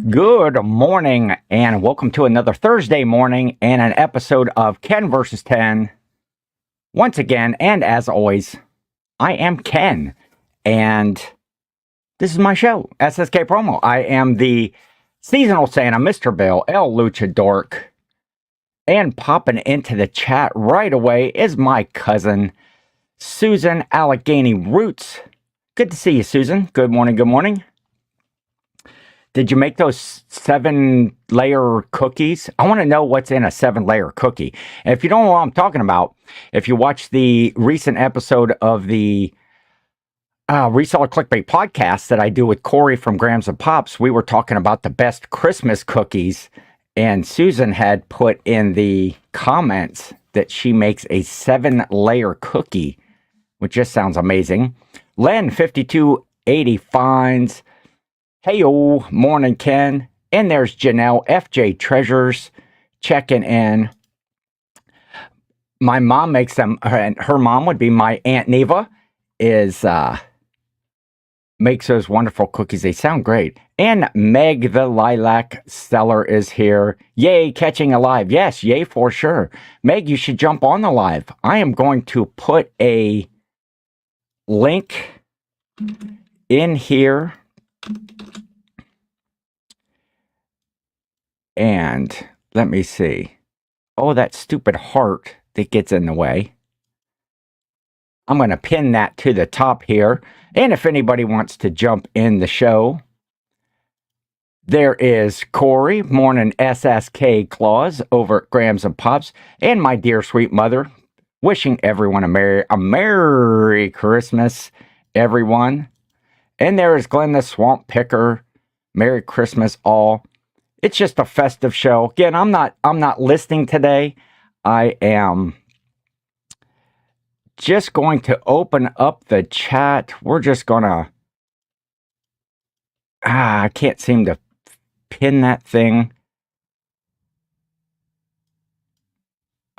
Good morning, and welcome to another Thursday morning and an episode of Ken versus 10. Once again, and as always, I am Ken, and this is my show, SSK Promo. I am the seasonal Santa, Mr. Bill, El Luchadork, and popping into the chat right away is my cousin, Susan Allegheny Roots. Good to see you, Susan. Good morning, good morning. Did you make those 7-layer cookies? I want to know what's in a 7-layer cookie. And if you don't know what I'm talking about, if you watch the recent episode of the Reseller Clickbait podcast that I do with Corey from Grams and Pops, we were talking about the best Christmas cookies. And Susan had put in the comments that she makes a 7-layer cookie, which just sounds amazing. Len5280 finds... Hey-o, morning, Ken. And there's Janelle FJ Treasures checking in. My mom makes them, and her mom would be my Aunt Neva, makes those wonderful cookies. They sound great. And Meg the Lilac Seller is here. Yay, catching a live. Yes, yay for sure. Meg, you should jump on the live. I am going to put a link in here. And let me see. Oh, that stupid heart that gets in the way. I'm going to pin that to the top here. And if anybody wants to jump in the show, there is Corey, morning SSK Claus over at Grams and Pops, and my dear sweet mother, wishing everyone a Merry Christmas, everyone. And there is Glenn the Swamp Picker. Merry Christmas, all. It's just a festive show. Again, I'm not listing today. I am just going to open up the chat. We're just gonna I can't seem to pin that thing.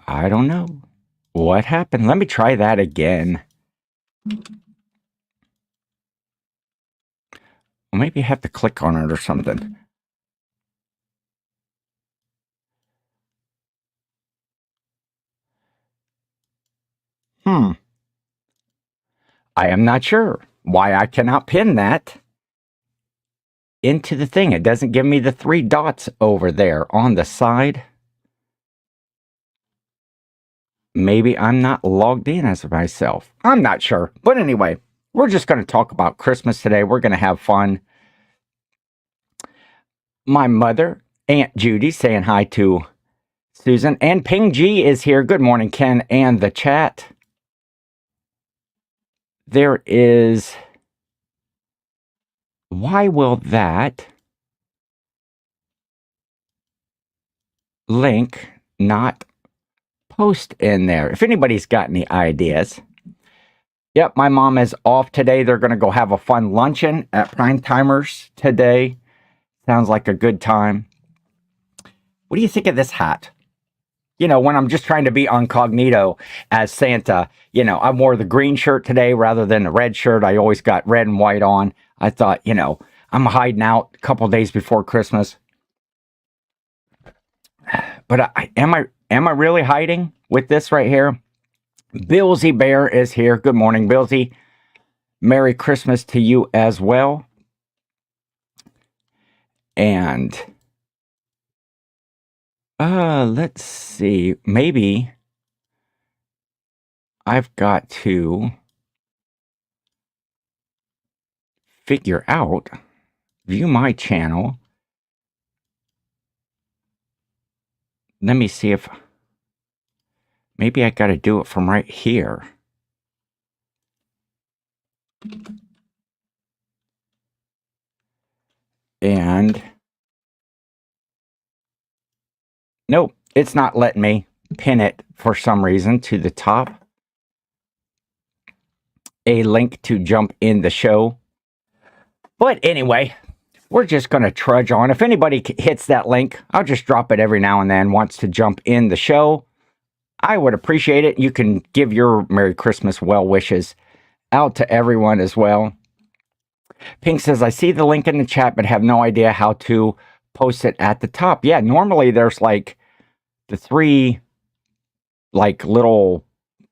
I don't know what happened. Let me try that again. Or maybe I have to click on it or something. I am not sure why I cannot pin that into the thing. It doesn't give me the 3 dots over there on the side. Maybe I'm not logged in as myself. I'm not sure. But anyway, we're just going to talk about Christmas today. We're going to have fun. My mother, Aunt Judy, saying hi to Susan. And Ping G is here. Good morning, Ken, and the chat. There is... Why will that link not post in there? If anybody's got any ideas. Yep, my mom is off today. They're going to go have a fun luncheon at Prime Timers today. Sounds like a good time. What do you think of this hat? You know, when I'm just trying to be incognito as Santa, you know, I wore the green shirt today rather than the red shirt. I always got red and white on. I thought, you know, I'm hiding out a couple days before Christmas. But am I really hiding with this right here? Billsy Bear is here. Good morning, Billsy. Merry Christmas to you as well. And let's see. Maybe I've got to figure out, view my channel. Let me see if maybe I got to do it from right here. And nope, it's not letting me pin it for some reason to the top. A link to jump in the show. But anyway, we're just going to trudge on. If anybody hits that link, I'll just drop it every now and then, wants to jump in the show. I would appreciate it. You can give your Merry Christmas well wishes out to everyone as well. Pink says, I see the link in the chat, but have no idea how to post it at the top. Yeah, normally there's like the three like little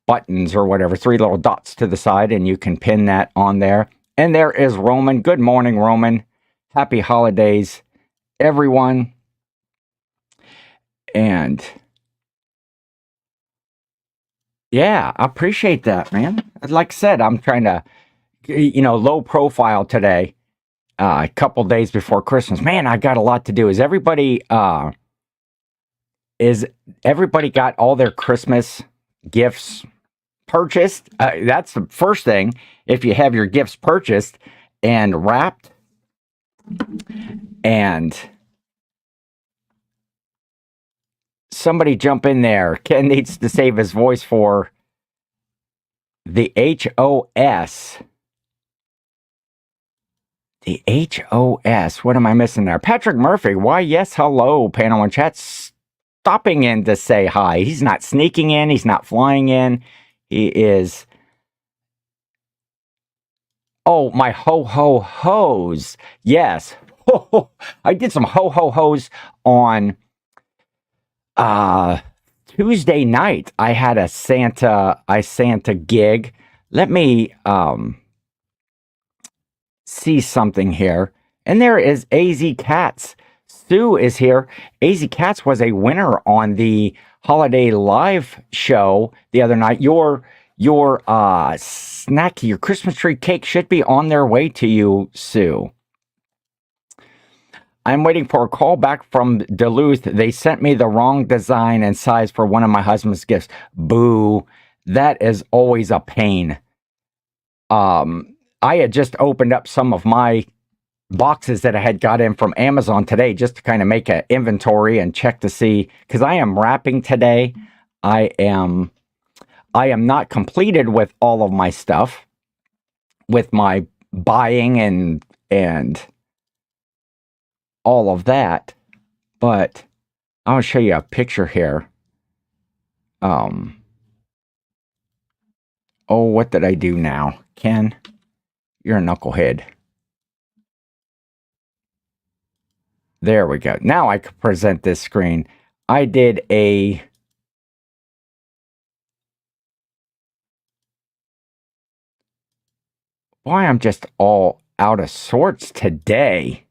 buttons or whatever, three little dots to the side, and you can pin that on there. And there is Roman. Good morning, Roman. Happy holidays, everyone. And yeah, I appreciate that, man. Like I said, I'm trying to, low profile today, a couple days before Christmas. Man, I got a lot to do. Is everybody got all their Christmas gifts purchased? That's the first thing. If you have your gifts purchased and wrapped, and somebody jump in there. Ken needs to save his voice for the HOS. The HOS. What am I missing there? Patrick Murphy. Why, yes, hello, panel and chat. Stopping in to say hi. He's not sneaking in. He's not flying in. He is. Oh, my ho-ho-hos. Yes. I did some ho-ho-hos on Tuesday night. I had a Santa gig. Let me see something here. And there is AZ Cats. Sue is here. AZ Cats was a winner on the holiday live show the other night. Your snack, your Christmas tree cake should be on their way to you, Sue. I'm waiting for a call back from Duluth. They sent me the wrong design and size for one of my husband's gifts. Boo. That is always a pain. I had just opened up some of my boxes that I had got in from Amazon today just to kind of make an inventory and check to see, because I am wrapping today. I am not completed with all of my stuff, with my buying and all of that, but I'll show you a picture here. Oh, what did I do now? Ken, you're a knucklehead. There we go. Now I can present this screen. I did a Why I'm just all out of sorts today.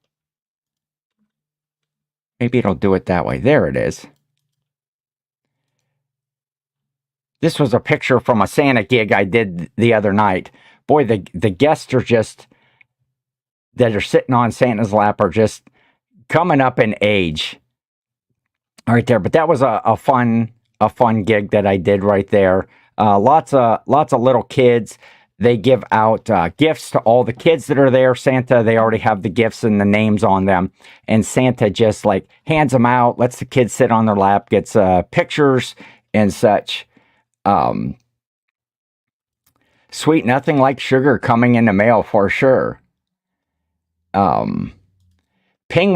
Maybe it'll do it that way. There it is. This was a picture from a Santa gig I did the other night. Boy, the guests are just, that are sitting on Santa's lap, are just coming up in age right there. But that was a fun gig that I did right there. Lots of little kids. They give out gifts to all the kids that are there. Santa, they already have the gifts and the names on them. And Santa just like hands them out, lets the kids sit on their lap, gets pictures and such. Sweet, nothing like sugar coming in the mail for sure. Ping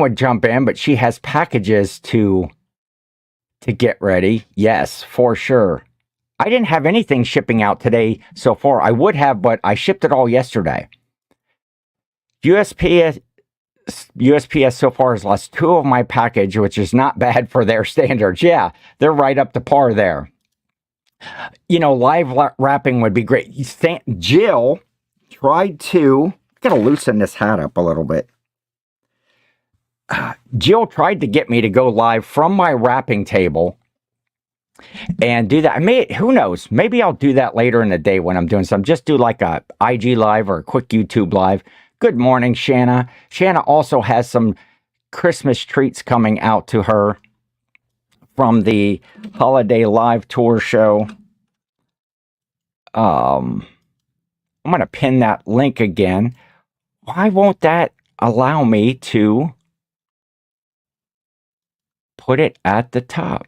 would jump in, but she has packages to get ready. Yes, for sure. I didn't have anything shipping out today so far. I would have, but I shipped it all yesterday. USPS so far has lost 2 of my package, which is not bad for their standards. Yeah, they're right up to par there. Live wrapping would be great. Jill tried to, gotta loosen this hat up a little bit. Jill tried to get me to go live from my wrapping table and do that. Who knows? Maybe I'll do that later in the day when I'm doing some. Just do like a IG live or a quick YouTube live. Good morning, Shanna. Shanna also has some Christmas treats coming out to her from the holiday live tour show. I'm going to pin that link again. Why won't that allow me to put it at the top?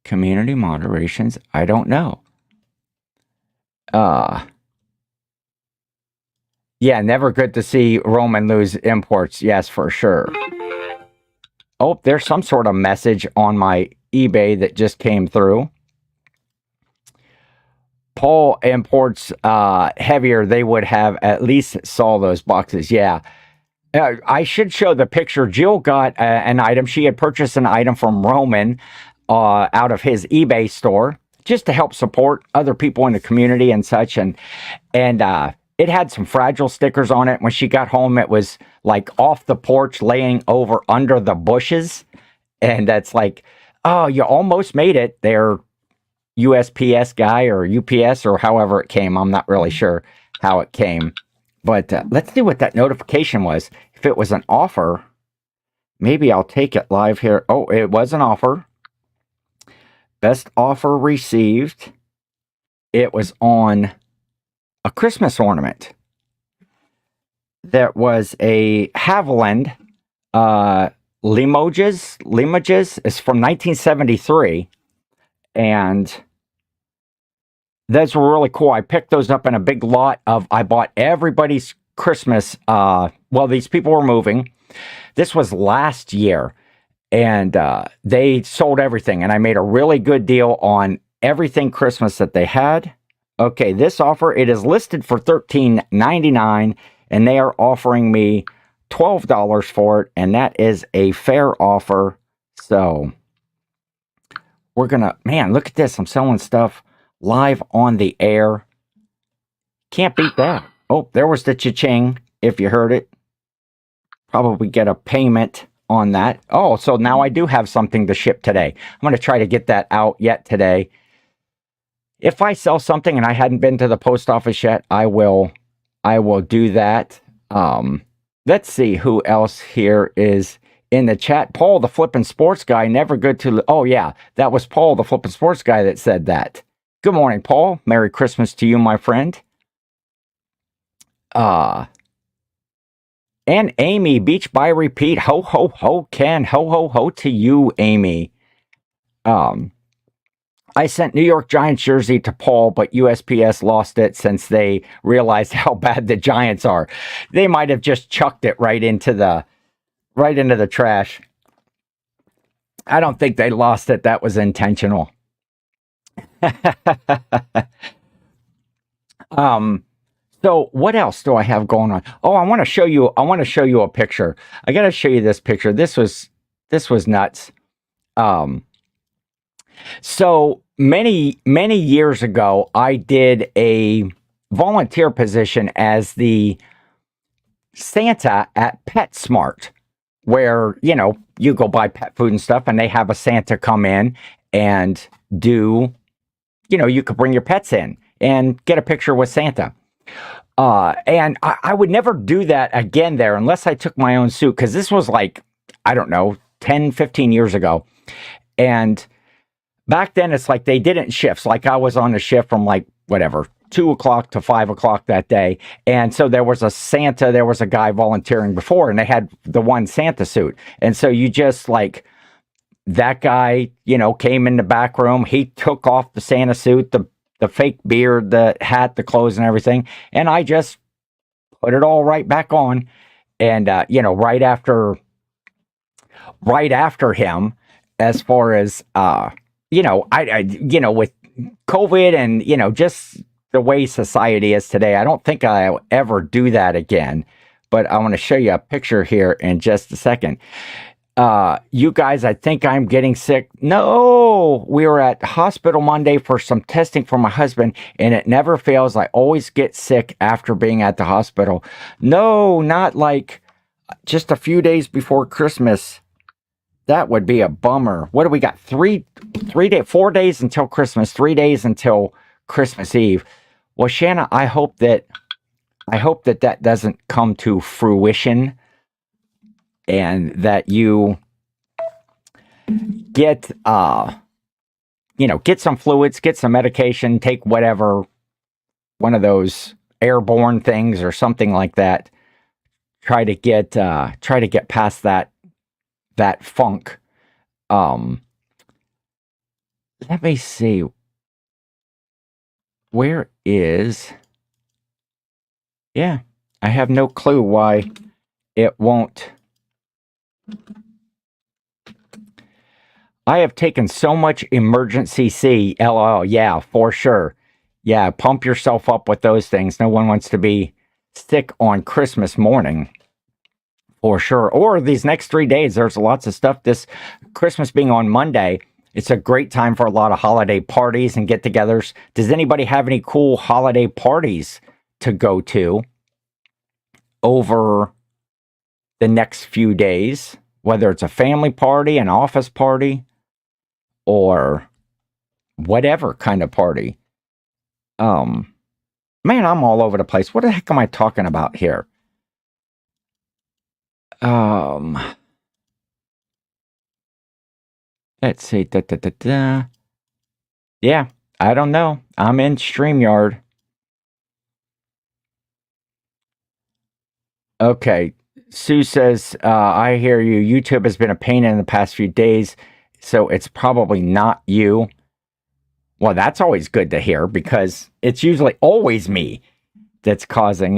Community moderations, I don't know. Yeah, never good to see Roman lose imports. Yes, for sure. Oh, there's some sort of message on my eBay that just came through. Paul imports heavier. They would have at least saw those boxes. Yeah. I should show the picture. Jill got an item. She had purchased an item from Roman out of his eBay store just to help support other people in the community and such. And it had some fragile stickers on it. When she got home, it was like off the porch, laying over under the bushes. And that's like, oh, you almost made it. They're USPS guy or UPS or however it came. I'm not really sure how it came. But let's see what that notification was. If it was an offer, maybe I'll take it live here. Oh, it was an offer. Best offer received. It was on a Christmas ornament. That was a Haviland Limoges. It's from 1973. And those were really cool. I picked those up in a big lot I bought everybody's Christmas. These people were moving. This was last year. And they sold everything. And I made a really good deal on everything Christmas that they had. Okay, this offer, it is listed for $13.99. And they are offering me $12 for it. And that is a fair offer. So we're going to, man, look at this. I'm selling stuff live on the air. Can't beat that. Oh, there was the cha-ching, if you heard it. Probably get a payment on that. Oh, so now I do have something to ship today. I'm going to try to get that out yet today. If I sell something and I hadn't been to the post office yet, I will do that. Let's see who else here is in the chat. Paul, the flippin' sports guy, never good to... Oh, yeah, that was Paul, the flippin' sports guy that said that. Good morning, Paul. Merry Christmas to you, my friend. And Amy, Beach by Repeat. Ho, ho, ho, Ken. Ho, ho, ho to you, Amy. I sent New York Giants jersey to Paul, but USPS lost it since they realized how bad the Giants are. They might have just chucked it right into the trash. I don't think they lost it. That was intentional. So what else do I have going on? Oh, I want to show you a picture. I got to show you this picture. This was nuts. So many years ago, I did a volunteer position as the Santa at PetSmart, where, you go buy pet food and stuff, and they have a Santa come in and do, you could bring your pets in and get a picture with Santa. And I would never do that again there unless I took my own suit, because this was like, I don't know, 10, 15 years ago. And back then, it's like they didn't shifts. Like I was on a shift from 2 o'clock to 5 o'clock that day. And so there was a guy volunteering before, and they had the one Santa suit. And so you just that guy, came in the back room. He took off the Santa suit, the fake beard, the hat, the clothes and everything. And I just put it all right back on. And, right after him, as far as, I with COVID and, just the way society is today, I don't think I'll ever do that again. But I want to show you a picture here in just a second. You guys, I think I'm getting sick. No, we were at hospital Monday for some testing for my husband, and it never fails. I always get sick after being at the hospital. No, not just a few days before Christmas. That would be a bummer. What do we got? 4 days until Christmas, 3 days until Christmas Eve. Well, Shanna, I hope that doesn't come to fruition, and that you get some fluids, get some medication, take whatever, one of those airborne things or something like that. Try to get past that funk. Let me see. Where is... Yeah, I have no clue why it won't. I have taken so much emergency C, LOL. Yeah, for sure. Yeah, pump yourself up with those things. No one wants to be sick on Christmas morning for sure. Or these next 3 days, there's lots of stuff. This Christmas being on Monday, it's a great time for a lot of holiday parties and get togethers. Does anybody have any cool holiday parties to go to over the next few days? Whether it's a family party, an office party, or whatever kind of party. Man, I'm all over the place. What the heck am I talking about here? Let's see. Yeah, I don't know. I'm in StreamYard. Okay. Sue says, I hear you. YouTube has been a pain in the past few days, so it's probably not you. Well, that's always good to hear because it's usually always me that's causing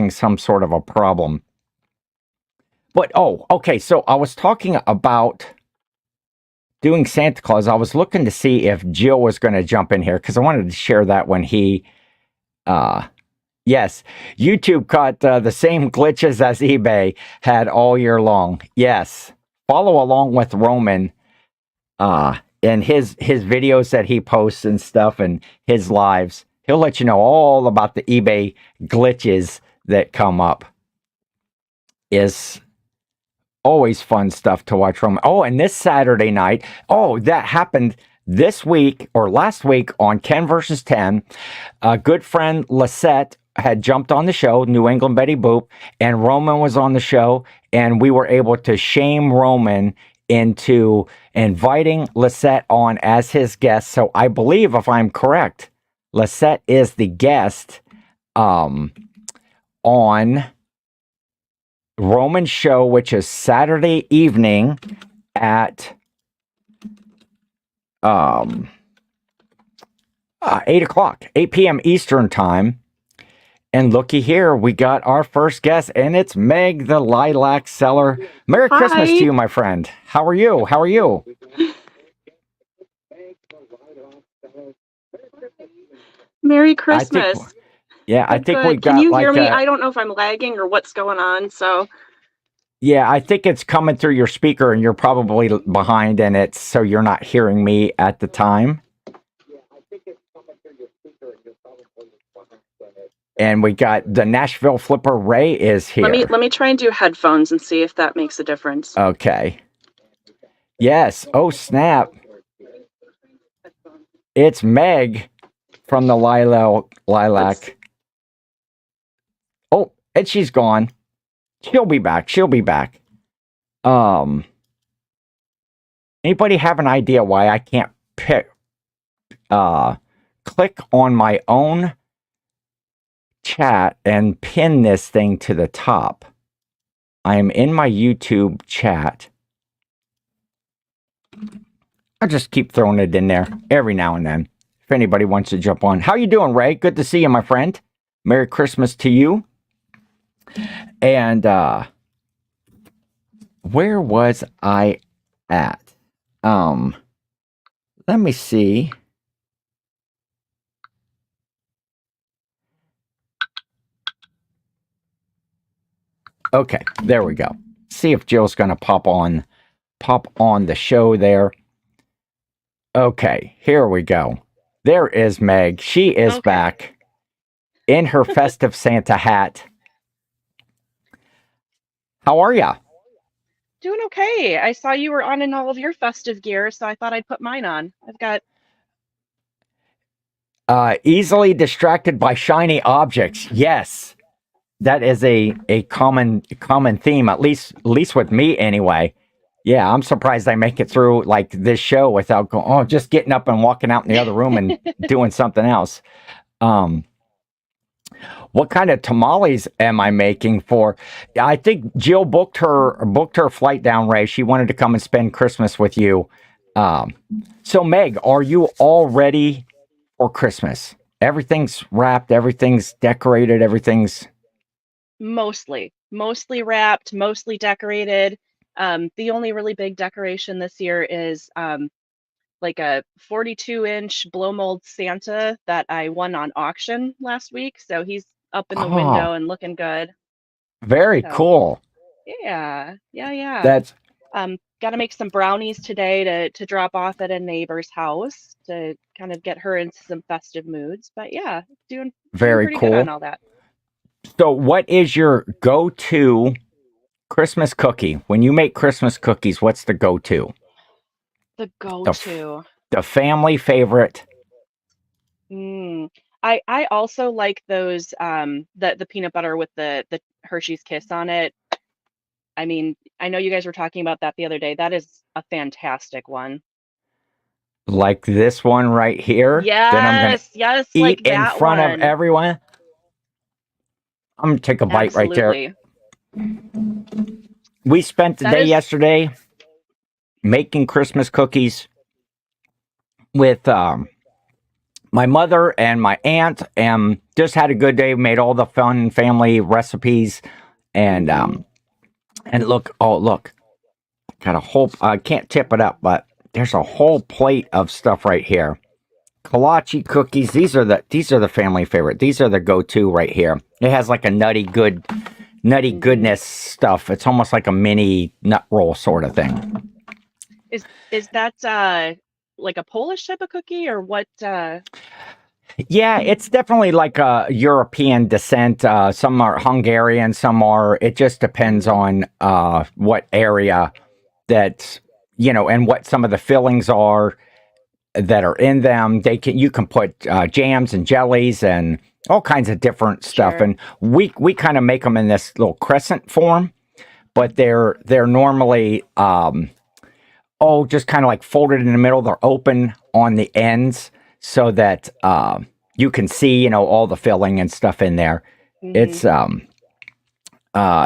some sort of a problem. But okay. So I was talking about doing Santa Claus. I was looking to see if Jill was going to jump in here because I wanted to share that when he. Yes, YouTube caught the same glitches as eBay had all year long. Yes, follow along with Roman and his videos that he posts and stuff and his lives. He'll let you know all about the eBay glitches that come up. Is always fun stuff to watch Roman. Oh, and this Saturday night, that happened this week or last week on Ken versus 10. A good friend Lisette had jumped on the show, New England Betty Boop, and Roman was on the show, and we were able to shame Roman into inviting Lisette on as his guest. So I believe, if I'm correct, Lisette is the guest on Roman's show, which is Saturday evening at 8 o'clock, 8 p.m. Eastern time. And looky here, we got our first guest, and it's Meg, the lilac seller. Merry Christmas to you, my friend. How are you? How are you? Merry Christmas. I think we got. Can you hear me? I don't know if I'm lagging or what's going on. So. Yeah, I think it's coming through your speaker, and you're probably behind in it, so you're not hearing me at the time. And we got the Nashville Flipper. Ray is here. Let me try and do headphones and see if that makes a difference. Okay. Yes. Oh, snap. It's Meg from the Lilac. Oh, and she's gone. She'll be back. Anybody have an idea why I can't click on my own chat and pin this thing to the top? I am in my YouTube chat. I'll just keep throwing it in there every now and then if anybody wants to jump on. How you doing, Ray? Good to see you, my friend. Merry Christmas to you. And where was I at? Let me see. Okay, there we go. See if Jill's going to pop on the show there. Okay, here we go. There is Meg. She is back in her festive Santa hat. How are ya? Doing okay. I saw you were on in all of your festive gear, so I thought I'd put mine on. I've got easily distracted by shiny objects. Yes. That is a common theme, at least with me anyway. Yeah, I'm surprised I make it through like this show without going, just getting up and walking out in the other room and doing something else. What kind of tamales am I making for? I think Jill booked her flight down, Ray. She wanted to come and spend Christmas with you. So Meg, are you all ready for Christmas? Everything's wrapped, everything's decorated, everything's mostly wrapped, mostly decorated. The only really big decoration this year is like a 42-inch blow mold Santa that I won on auction last week. So he's up in the Oh, window and looking good. very So cool. yeah, yeah, yeah. That's Got to make some brownies today to drop off at a neighbor's house to kind of get her into some festive moods. But yeah, doing very pretty good on cool. all that. So, what is your go-to Christmas cookie? When you make Christmas cookies, what's the go-to? The The f- go-to. the family favorite. Mm. I also like those the peanut butter with the Hershey's Kiss on it. I mean, I know you guys were talking about that the other day. That is a fantastic one. Like this one right here, then I'm going to Yes, yes, eat like in that front of one. everyone. I'm going to take a bite right there. Absolutely. We spent the That day is, yesterday making Christmas cookies with my mother and my aunt, and just had a good day. Made all the fun family recipes, and mhm, look, oh look, got a whole. I can't tip it up, but there's a whole plate of stuff right here. Kolache cookies. These are the family favorite. These are the go-to right here. It has like a nutty mhm. goodness stuff. It's almost like a mini nut roll sort of thing. Is that like a Polish type of cookie or what Yeah, it's definitely like a European descent. Some are Hungarian, some are. It just depends mm, on what area that and what some of the fillings are that are in them. You can put jams and jellies and all kinds of different stuff. sure. And we kind of make them in this little crescent form, but they're normally just kind of like folded in the middle. They're open on the ends so that you can see, all the filling and stuff in there. Mhm. It's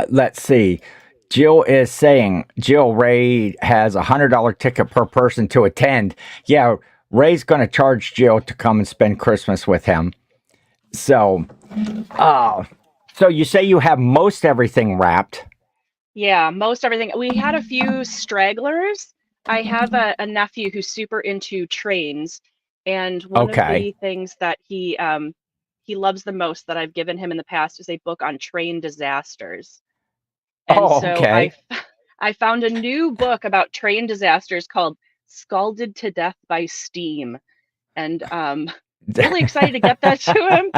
let's see. Jill is saying Jill Ray has $100 ticket per person to attend. Yeah, Ray's going to charge Jill to come and spend Christmas with him. So, uh, so you say you have most everything wrapped. Yeah, most everything. We had a few stragglers. I have a nephew who's super into trains, and one of Okay. the things that he loves the most that I've given him in the past is a book on train disasters. And Oh, so okay. I found a new book about train disasters called Scalded to Death by Steam. And really excited to get that to him.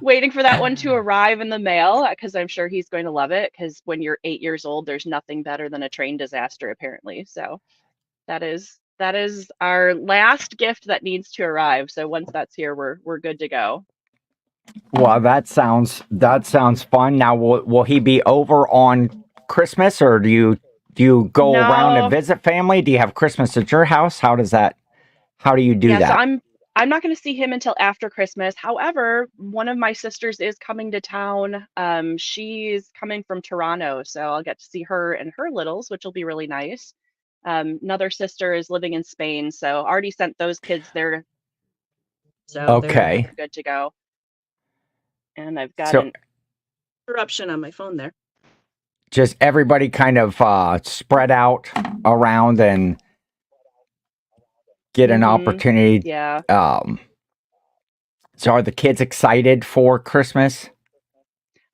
Waiting for that one to arrive in the mail because I'm sure he's going to love it because when you're 8 years old, there's nothing better than a train disaster, apparently. So that is our last gift that needs to arrive. So once that's here, we're good to go. Well, that sounds fun. Now, will he be over on Christmas, or do you go around and No, visit family? Do you have Christmas at your house? How do you do yeah, so that? I'm not going to see him until after Christmas. However, one of my sisters is coming to town. She's coming from Toronto, so I'll get to see her and her littles, which will be really nice. Another sister is living in Spain, so already sent those kids there, so they're Okay. good to go. And I've got So an interruption on my phone there. just everybody kind of spread out around and get an Mm-hmm. opportunity. Yeah, Um, so are the kids excited for Christmas?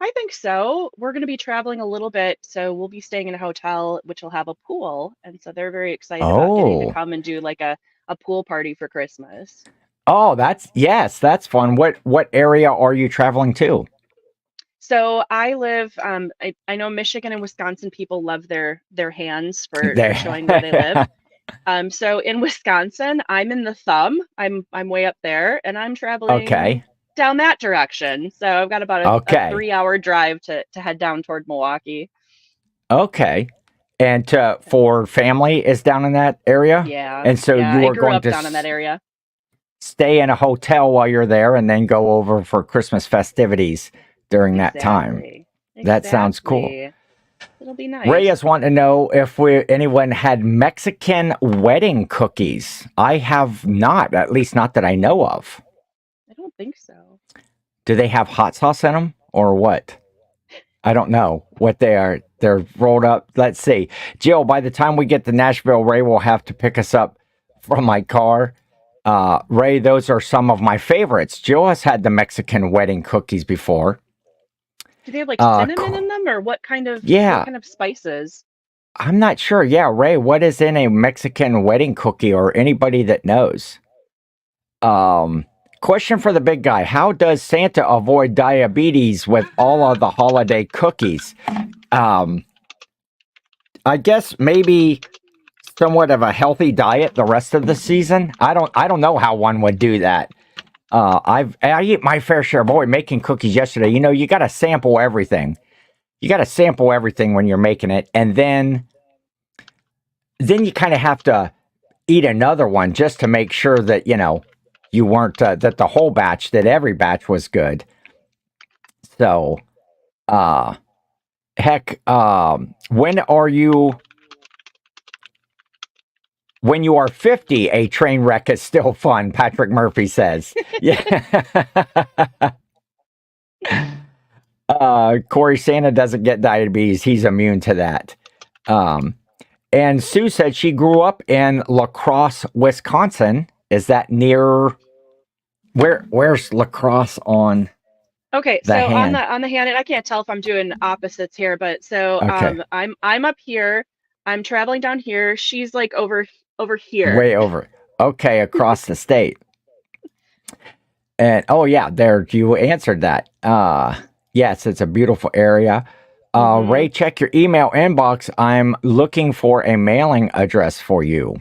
I think so. We're going to be traveling a little bit, so we'll be staying in a hotel which will have a pool, and so they're very excited about getting to Oh. come and do like a pool party for Christmas. Oh, that's fun. What area are you traveling to? So I live, I know Michigan and Wisconsin people love their hands for showing where they live. There. So in Wisconsin, I'm in the Thumb. I'm way up there, and I'm traveling Okay. down that direction. So I've got about a Okay. 3 hour drive to head down toward Milwaukee. Okay. And for family is down in that area? Yeah, And so yeah. you I are grew going up to down in that area. stay in a hotel while you're there and then go over for Christmas festivities during that time. Exactly. That sounds cool. Exactly. It'll be Ray nice. is wanting to know if anyone had Mexican wedding cookies. I have not, at least not that I know of. I don't think so. Do they have hot sauce in them or what? I don't know what they are. They're rolled up. Let's see. Jill, by the time we get to Nashville, Ray will have to pick us up from my car. Ray, those are some of my favorites. Jill has had the Mexican wedding cookies before. Do they have like Uh, cinnamon in them, or what kind of yeah, spices? I'm not sure. Yeah, Ray, what is in a Mexican wedding cookie, or anybody that knows? Um, Question for the big guy. How does Santa avoid diabetes with all of the holiday cookies? Um, I guess maybe somewhat of a healthy diet the rest of the season. I don't know how one would do that. I eat my fair share. Boy, making cookies yesterday. You know, you got to sample everything. You got to sample everything when you're making it, and then you kind of have to eat another one just to make sure that you weren't that the whole batch, that every batch was good. So, uh, heck, when you are 50, a train wreck is still fun. Patrick Murphy says, yeah. Corey, Santa doesn't get diabetes. He's immune to that. And Sue said she grew up in La Crosse, Wisconsin. Is that near where's La Crosse on Okay, the so hand? on the hand, and I can't tell if I'm doing opposites here, but so Okay. I'm up here, I'm traveling down here. She's like over here. Way over. Okay, across the state. And oh yeah, there you answered that. Yes, it's a beautiful area. Ray, check your email inbox. I'm looking for a mailing address for you.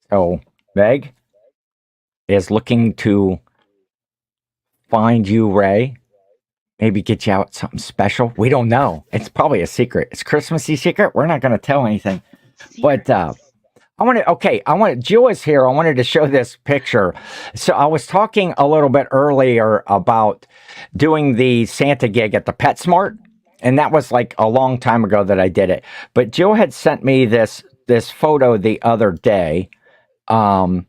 So Meg is looking to find you, Ray. Maybe get you out something special. We don't know. It's probably a secret. It's Christmassy secret. We're not going to tell anything. But Jill is here. I wanted to show this picture. So I was talking a little bit earlier about doing the Santa gig at the PetSmart, and that was like a long time ago that I did it. But Jill had sent me this photo the other day of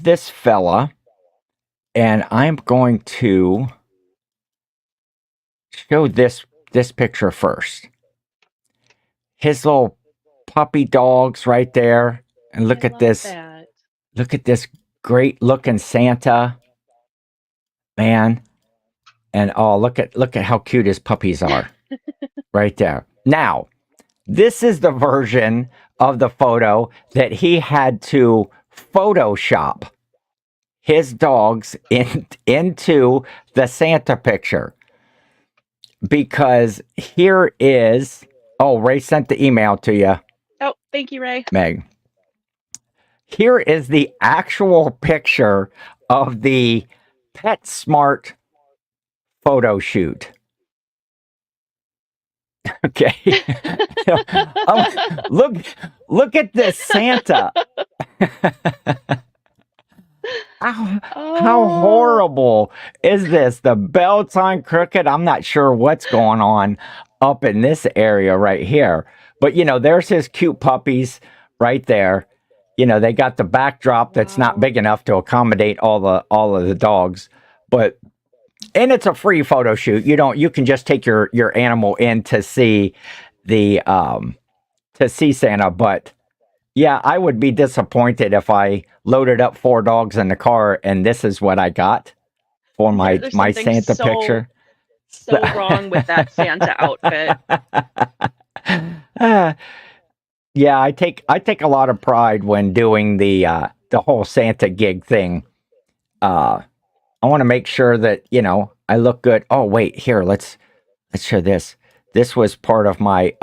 this fella, and I'm going to show this picture first. His little puppy dogs right there, and look at this. That. Look at this great looking Santa, man. And oh, look at how cute his puppies are. Right there. Now, this is the version of the photo that he had to Photoshop his dogs into the Santa picture. Because here is, oh, Ray sent the email to you. Oh, thank you, Ray. Meg. Here is the actual picture of the PetSmart photo shoot. Okay. Look at this Santa. How horrible is this? The belt's on crooked. I'm not sure what's going on up in this area right here. But there's his cute puppies right there. They got the backdrop that's not big enough to accommodate all of the dogs. And it's a free photo shoot. You can just take your animal in to see Santa. But yeah, I would be disappointed if I loaded up 4 dogs in the car and this is what I got for my Santa picture. So wrong with that Santa outfit. Yeah, I take a lot of pride when doing the whole Santa gig thing. I want to make sure that I look good. Oh wait, here let's show this. This was part of my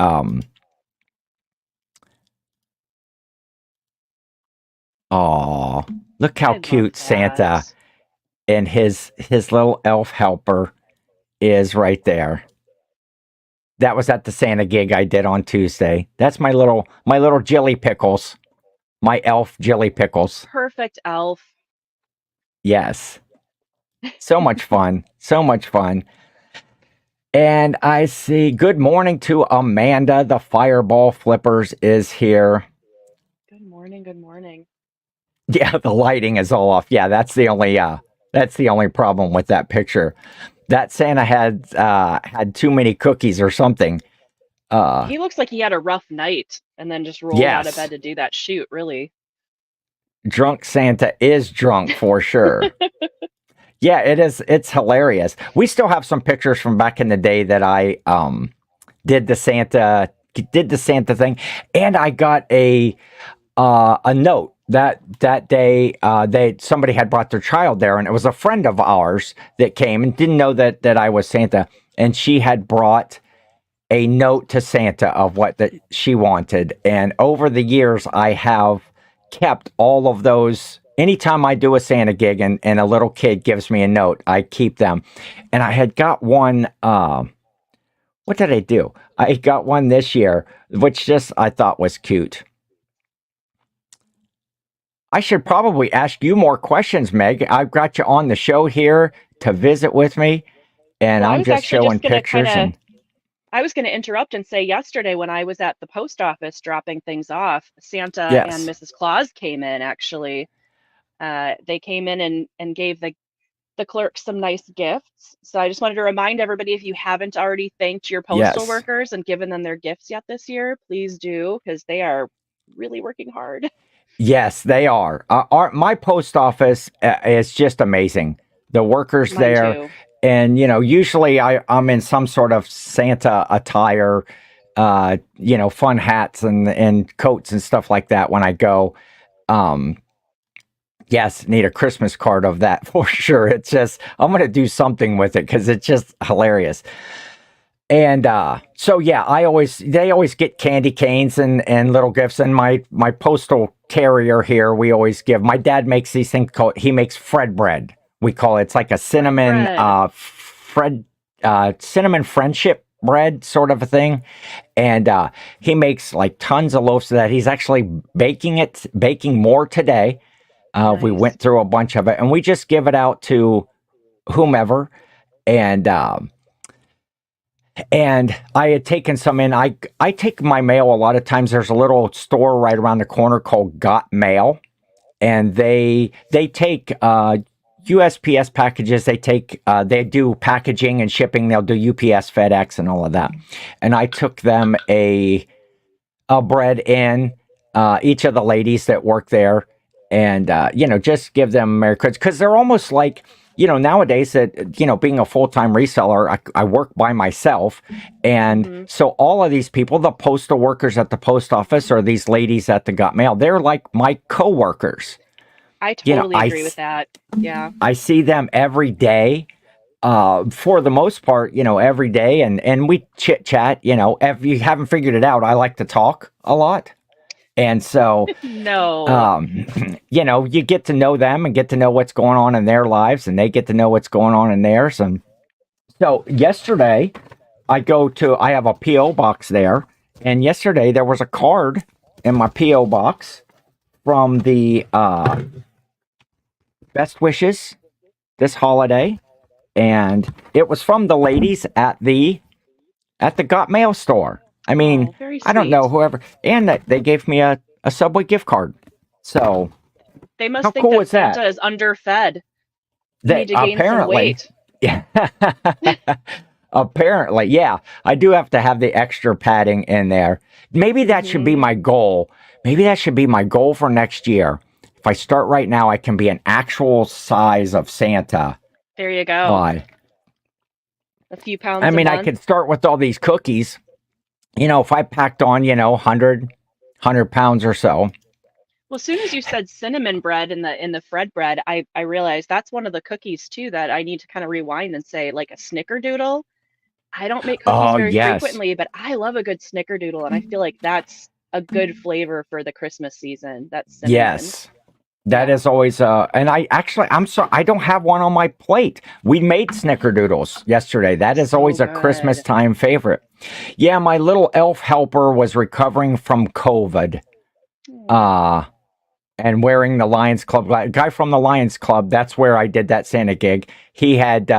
Oh, look how cute Santa and his little elf helper is right there. That was at the Santa gig I did on Tuesday. That's my little Jilly Pickles. My elf Jilly Pickles. Perfect elf. Yes. So much fun. So much fun. And I see good morning to Amanda. The Fireball Flippers is here. Good morning. Good morning. Yeah, the lighting is all off. Yeah, that's the only problem with that picture. That Santa had too many cookies or something. He looks like he had a rough night and then just rolled out of bed to do that shoot, really. Drunk Santa is drunk for sure. Yeah, it is. It's hilarious. We still have some pictures from back in the day that I did the Santa thing, and I got a note that day. Somebody had brought their child there, and it was a friend of ours that came and didn't know that I was Santa, and she had brought a note to Santa of what that she wanted. And over the years, I have kept all of those. Anytime I do a Santa gig and a little kid gives me a note, I keep them. And I had got one. What did I do? I got one this year, which just I thought was cute. I should probably ask you more questions, Meg. I've got you on the show here to visit with me, and Well, I I'm was just actually showing just going to pictures. And I was going to interrupt and say yesterday when I was at the post office dropping things off, Santa and yes, Mrs. Claus came in actually. They came in and gave the clerks some nice gifts. So I just wanted to remind everybody, if you haven't already thanked your postal yes. workers and given them their gifts yet this year, please do, because they are really working hard. Yes, they are. My post office is just amazing. The workers Mine there, too. and usually I'm in some sort of Santa attire, fun hats and coats and stuff like that when I go. Um, yes, need a Christmas card of that for sure. It's just I'm gonna do something with it because it's just hilarious. And so yeah, they always get candy canes and little gifts. And my postal carrier here, we always give. My dad makes these things called he makes Fred bread. We call it. It's like a Red cinnamon bread. cinnamon friendship bread sort of a thing. And he makes like tons of loaves of that. He's actually baking more today. We Nice. went through a bunch of it, and we just give it out to whomever. And I had taken some in. I take my mail a lot of times. There's a little store right around the corner called Got Mail, and they take USPS packages. They do packaging and shipping. They'll do UPS, FedEx, and all of that. And I took them a bread in, each of the ladies that work there, and just give them Merry Christmas, because they're almost like, nowadays that, being a full-time reseller, I work by myself. And so all of these people, the postal workers at the post office or these ladies at the Got Mail, they're like my coworkers. I You know, totally I, agree with that. Yeah. I see them every day. For the most part, every day, and we chit chat. If you haven't figured it out, I like to talk a lot. And so, No. you get to know them and get to know what's going on in their lives, and they get to know what's going on in theirs. And so yesterday, I have a P.O. box there. And yesterday there was a card in my P.O. box from the best wishes this holiday. And it was from the ladies at the Got Mail store. I mean, Oh, very I don't know sweet. whoever, and they gave me a Subway gift card. So They how must think cool that is that? Santa is underfed. You They need to gain some apparently, weight. yeah, apparently, yeah. I do have to have the extra padding in there. Maybe that should be my goal. Maybe that should be my goal for next year. If I start right now, I can be an actual size of Santa. There you go. Why? A few pounds I a mean, I month. could start with all these cookies. If I packed on, 100 pounds or so. Well, as soon as you said cinnamon bread in the Fred bread, I realized that's one of the cookies too that I need to kind of rewind and say, like a snickerdoodle. I don't make cookies Oh, very yes. frequently, but I love a good snickerdoodle, and I feel like that's a good flavor for the Christmas season. That's cinnamon. Yes. That Yeah. is always and I'm sorry, I don't have one on my plate. We made snickerdoodles yesterday. That is So always a Christmas good. time favorite. Yeah, my little elf helper was recovering from COVID. Uh and wearing the Lions Club guy from the Lions Club, that's where I did that Santa gig. He had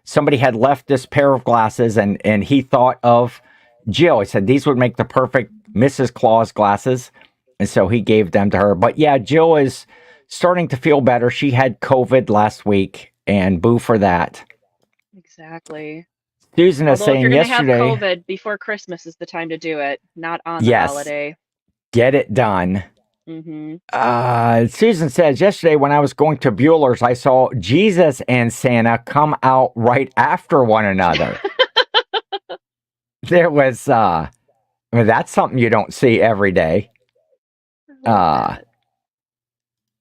somebody had left this pair of glasses, and he thought of Jill. He said these would make the perfect Mrs. Claus glasses. And so he gave them to her. But yeah, Jill is starting to feel better. She had COVID last week, and boo for that. Exactly. Susan is Although if you're saying going to have yesterday, COVID, before Christmas is the time to do it, not on the yes, holiday. get it done. Mm-hmm. Susan says, yesterday when I was going to Bueller's, I saw Jesus and Santa come out right after one another. There was, I mean, that's something you don't see every day. I love that.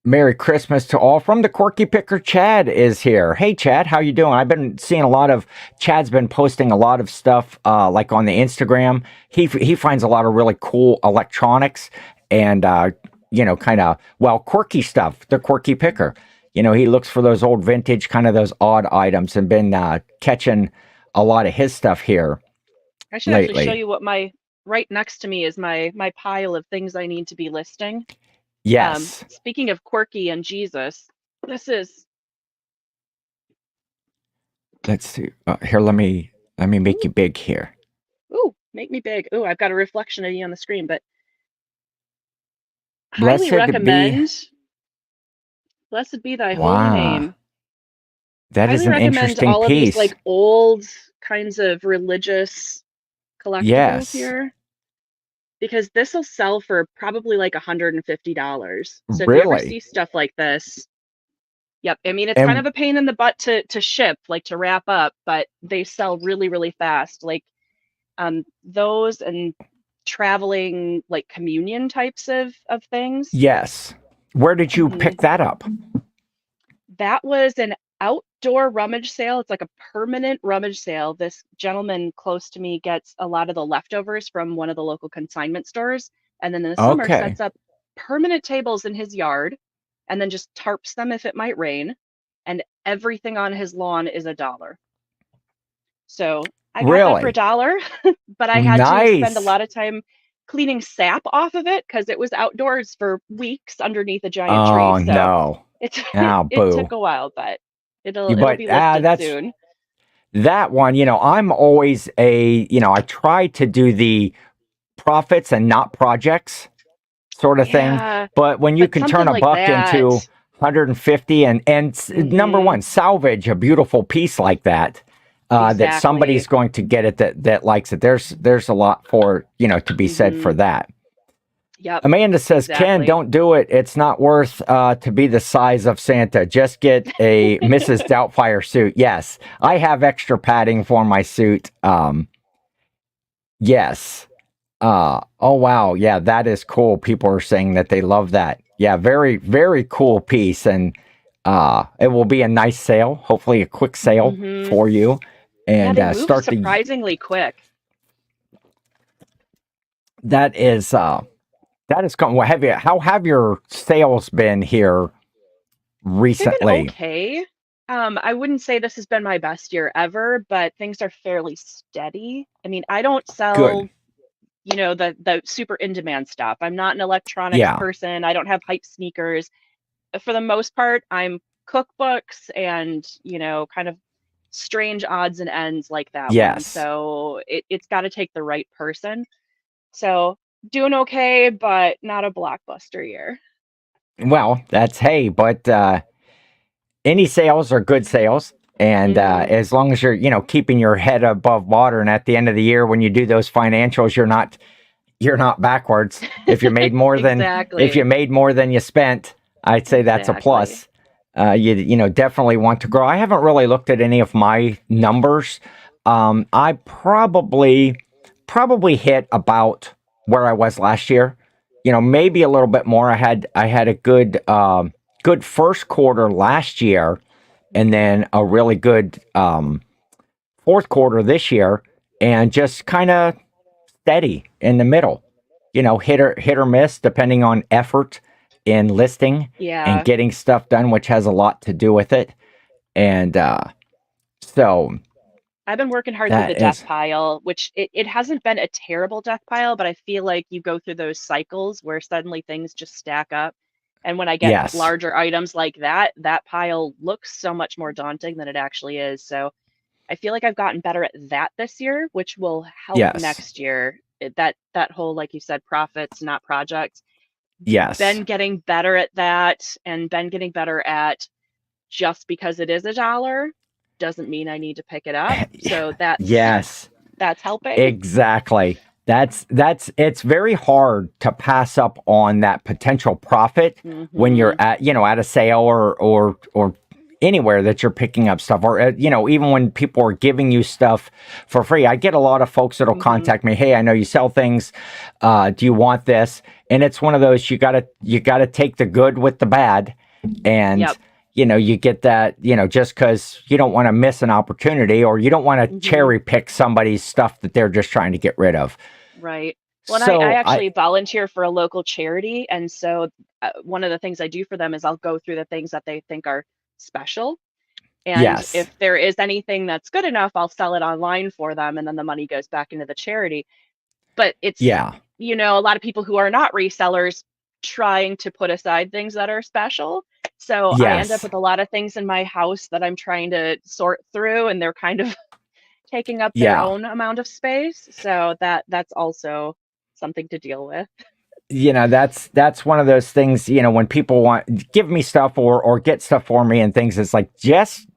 Merry Christmas to all. From the Quirky Picker, Chad is here. Hey, Chad, how you doing? I've been seeing a lot of, Chad's been posting a lot of stuff, like on the Instagram. He finds a lot of really cool electronics and, kind of, well, quirky stuff, the Quirky Picker. He looks for those old vintage, kind of those odd items, and been catching a lot of his stuff here I should actually show lately. you what right next to me is my pile of things I need to be listing. Yes. Speaking of quirky and Jesus, this is. Let's see. Here, let me make you big here. Ooh, make me big. Ooh, I've got a reflection of you on the screen, but highly Blessed be. recommend. Blessed be thy holy Wow. name. That is Highly an recommend interesting all of these piece. like old kinds of religious collectibles Yes. here, because this will sell for probably like $150. So if you ever Really. see stuff like this, yep. I mean, it's kind And of a pain in the butt to ship, like to wrap up, but they sell really, really fast. Like those and traveling like communion types of things. yes. Where did you Hmm. pick that up? That was an outdoor rummage sale. It's like a permanent rummage sale. This gentleman close to me gets a lot of the leftovers from one of the local consignment stores, and then in the summer Okay. sets up permanent tables in his yard and then just tarps them if it might rain. And everything on his lawn is $1. So I got that for Really? $1, but I had to spend a Nice. lot of time cleaning sap off of it because it was outdoors for weeks underneath a giant tree. Oh So no. it Ah, it boo. took a while, but it'll But be lifted that's soon. that one, I'm always I try to do the profits and not projects sort of thing. Yeah, But when you but can turn something a like buck into that. 150 and number Hmm. one, salvage a beautiful piece like that, that somebody's Exactly. going to get it that likes it. There's a lot for, to be said Hmm. for that. Yep, Amanda says, Ken, exactly. don't do it. It's not worth to be the size of Santa. Just get a Mrs. Doubtfire suit. Yes, I have extra padding for my suit. Yes. Oh wow, yeah, that is cool. People are saying that they love that. Yeah, very, very cool piece. And it will be a nice sale, hopefully a quick sale Hmm. for you. Yeah, And they move start the surprisingly quick. that is well, how have your sales been here They've been recently? okay. I wouldn't say this has been my best year ever, but things are fairly steady. I mean, I don't Good. sell, the super in-demand stuff. I'm not an electronics Yeah. person. I don't have hype sneakers. For the most part, I'm cookbooks and, kind of strange odds and ends like that one. Yes. So it's got to take the right person. So doing okay, but not a blockbuster year. Well, that's hey, but any sales are good sales. And Hmm. as long as you're, keeping your head above water, and at the end of the year, when you do those financials, you're not backwards. If you Exactly. made more than you spent, I'd say that's a Exactly. plus. You definitely want to grow. I haven't really looked at any of my numbers. I probably hit about where I was last year. Maybe a little bit more. I had a good first quarter last year, and then a really good fourth quarter this year, and just kind of steady in the middle. Hit or miss depending on effort in listing and Yeah. getting stuff done, which has a lot to do with it. And so I've been working hard through the that death is pile, which it hasn't been a terrible death pile, but I feel like you go through those cycles where suddenly things just stack up. And when I get yes, larger items like that, that pile looks so much more daunting than it actually is. So I feel like I've gotten better at that this year, which will help yes, next year. That whole, like you said, profits, not projects. yes, Been getting better at that and been getting better at just because it is $1 doesn't mean I need to pick it up. So that's yes, that's helping. exactly. It's very hard to pass up on that potential profit when you're Mm-hmm. at a sale or anywhere that you're picking up stuff, or even when people are giving you stuff for free. I get a lot of folks that'll Mm-hmm. contact me. Hey, I know you sell things. Do you want this? And it's one of those, you gotta take the good with the bad, and Yep. you get that, just because you don't want to miss an opportunity, or you don't want to Mm-hmm. cherry pick somebody's stuff that they're just trying to get rid of. Right. Well, and I So I actually volunteer for a local charity, and so one of the things I do for them is I'll go through the things that they think are special, and Yes. if there is anything that's good enough, I'll sell it online for them, and then the money goes back into the charity. But it's, Yeah. a lot of people who are not resellers trying to put aside things that are special. So I end up Yes. with a lot of things in my house that I'm trying to sort through, and they're kind of taking up their Yeah. own amount of space. So that's also something to deal with. That's one of those things, when people want give me stuff or get stuff for me and things, it's like, just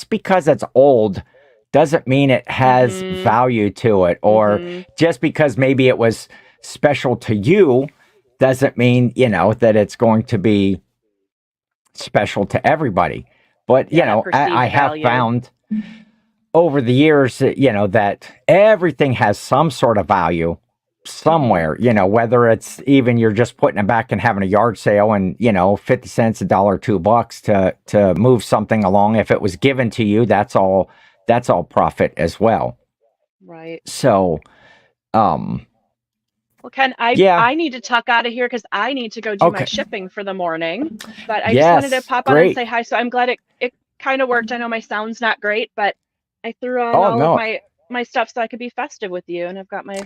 because it's old doesn't mean it has Mhm. value to it, or Mhm. just because maybe it was special to you doesn't mean, that it's going to be special to everybody. But, Yeah, that I perceived have value. found over the years that, that everything has some sort of value Mhm. somewhere, whether it's even you're just putting it back and having a yard sale and, 50 cents, a dollar, $2 to move something along. If it was given to you, that's all profit as well. Right. So, um, Well, Ken, I yeah. I need to tuck out of here because I need to go do my Okay. shipping for the morning. But I just wanted to Yes. pop on and Great. say hi. So I'm glad it kind of worked. I know my sound's not great, but I threw on Oh, all of no. my stuff so I could be festive with you, and I've got my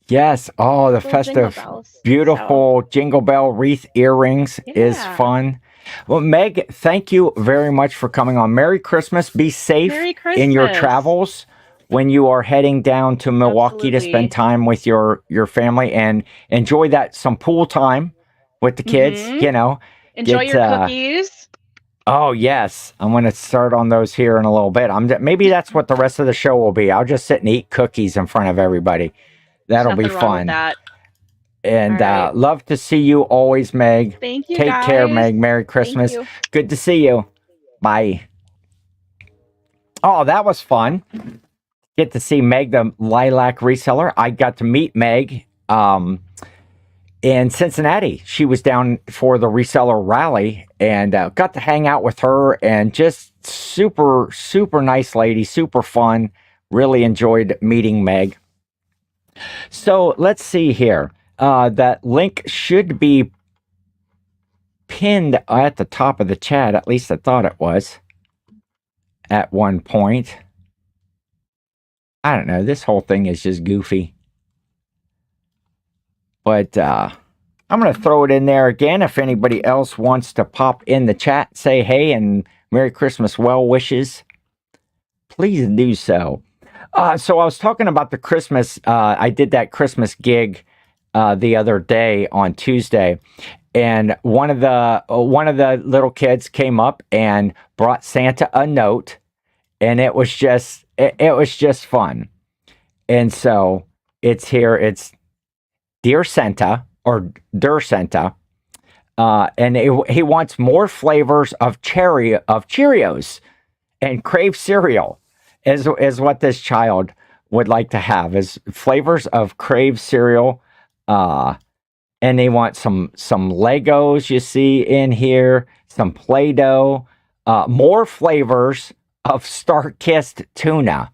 Yes. Oh, the little jingle festive, bells. So beautiful jingle bell wreath earrings is yeah. fun. Well, Meg, thank you very much for coming on. Merry Christmas. Be safe Merry in your Christmas. travels when you are heading down to Milwaukee to spend Absolutely. time with your family, and enjoy that some pool time with the kids. Mm-hmm. Enjoy Get your cookies. Oh yes, I'm going to start on those here in a little bit. Maybe that's what the rest of the show will be. I'll just sit and eat cookies in front of everybody. There's That'll be nothing wrong with fun. that. All And right. love to see you always, Meg. Thank you Take care, guys. Meg. Merry Thank Christmas. you. Good to see you. Bye. Oh, that was fun. Get to see Meg, the lilac reseller. I got to meet Meg in Cincinnati. She was down for the reseller rally, and got to hang out with her, and just super, super nice lady, super fun. Really enjoyed meeting Meg. So let's see here. That link should be pinned at the top of the chat. At least I thought it was at one point. I don't know. This whole thing is just goofy. But I'm going to throw it in there again. If anybody else wants to pop in the chat, say hey and Merry Christmas well wishes, please do so. So I was talking about the Christmas. I did that Christmas gig the other day on Tuesday, and one of the little kids came up and brought Santa a note, and it was just fun. And so it's here. It's Dear Santa, or Der Santa, and he wants more flavors of Cheerios and Crave cereal. Is what this child would like to have, is flavors of Crave cereal. Uh, and they want some Legos, you see in here, some Play-Doh, more flavors of Star-Kissed tuna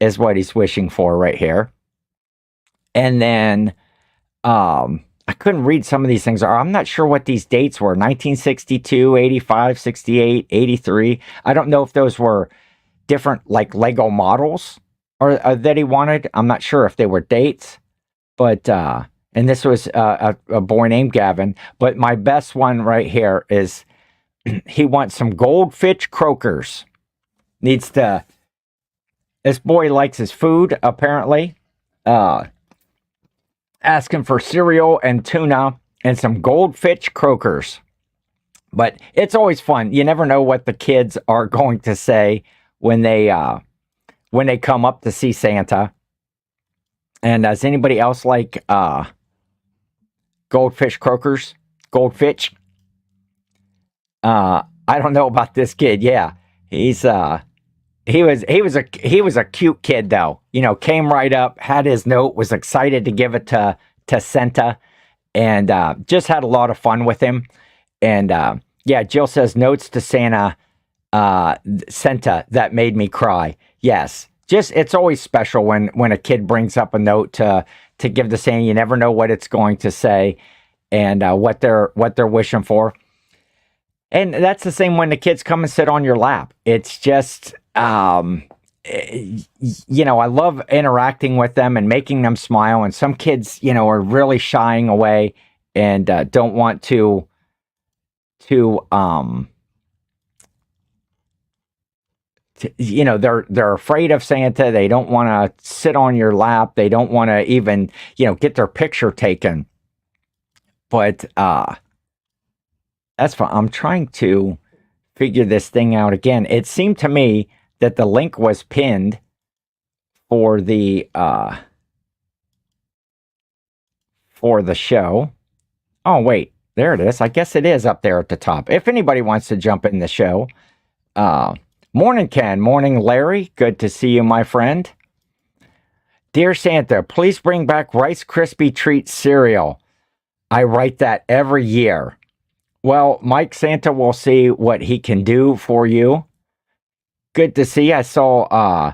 is what he's wishing for right here. And then I couldn't read some of these things. I'm not sure what these dates were. 1962, 85, 68, 83. I don't know if those were different, like, Lego models or that he wanted. I'm not sure if they were dates, but and this was a boy named Gavin. But my best one right here is he wants some goldfish croakers. Needs to. This boy likes his food apparently. Uh, Asking for cereal and tuna and some goldfish croakers. But it's always fun. You never know what the kids are going to say when they come up to see Santa. And does anybody else like goldfish croakers? Goldfish? I don't know about this kid. Yeah, he was a cute kid though. Came right up, had his note, was excited to give it to Santa, and just had a lot of fun with him. And yeah, Jill says notes to Santa that made me cry. Yes, just it's always special when a kid brings up a note to give to Santa. You never know what it's going to say and what they're wishing for. And that's the same when the kids come and sit on your lap. It's just, I love interacting with them and making them smile. And some kids, are really shying away and don't want to they're afraid of Santa. They don't want to sit on your lap. They don't want to even, get their picture taken. But that's fine. I'm trying to figure this thing out again. It seemed to me that the link was pinned for the show. Oh, wait. There it is. I guess it is up there at the top. If anybody wants to jump in the show. Morning, Ken. Morning, Larry. Good to see you, my friend. Dear Santa, please bring back Rice Krispie Treat cereal. I write that every year. Well, Mike, Santa will see what he can do for you. Good to see. I saw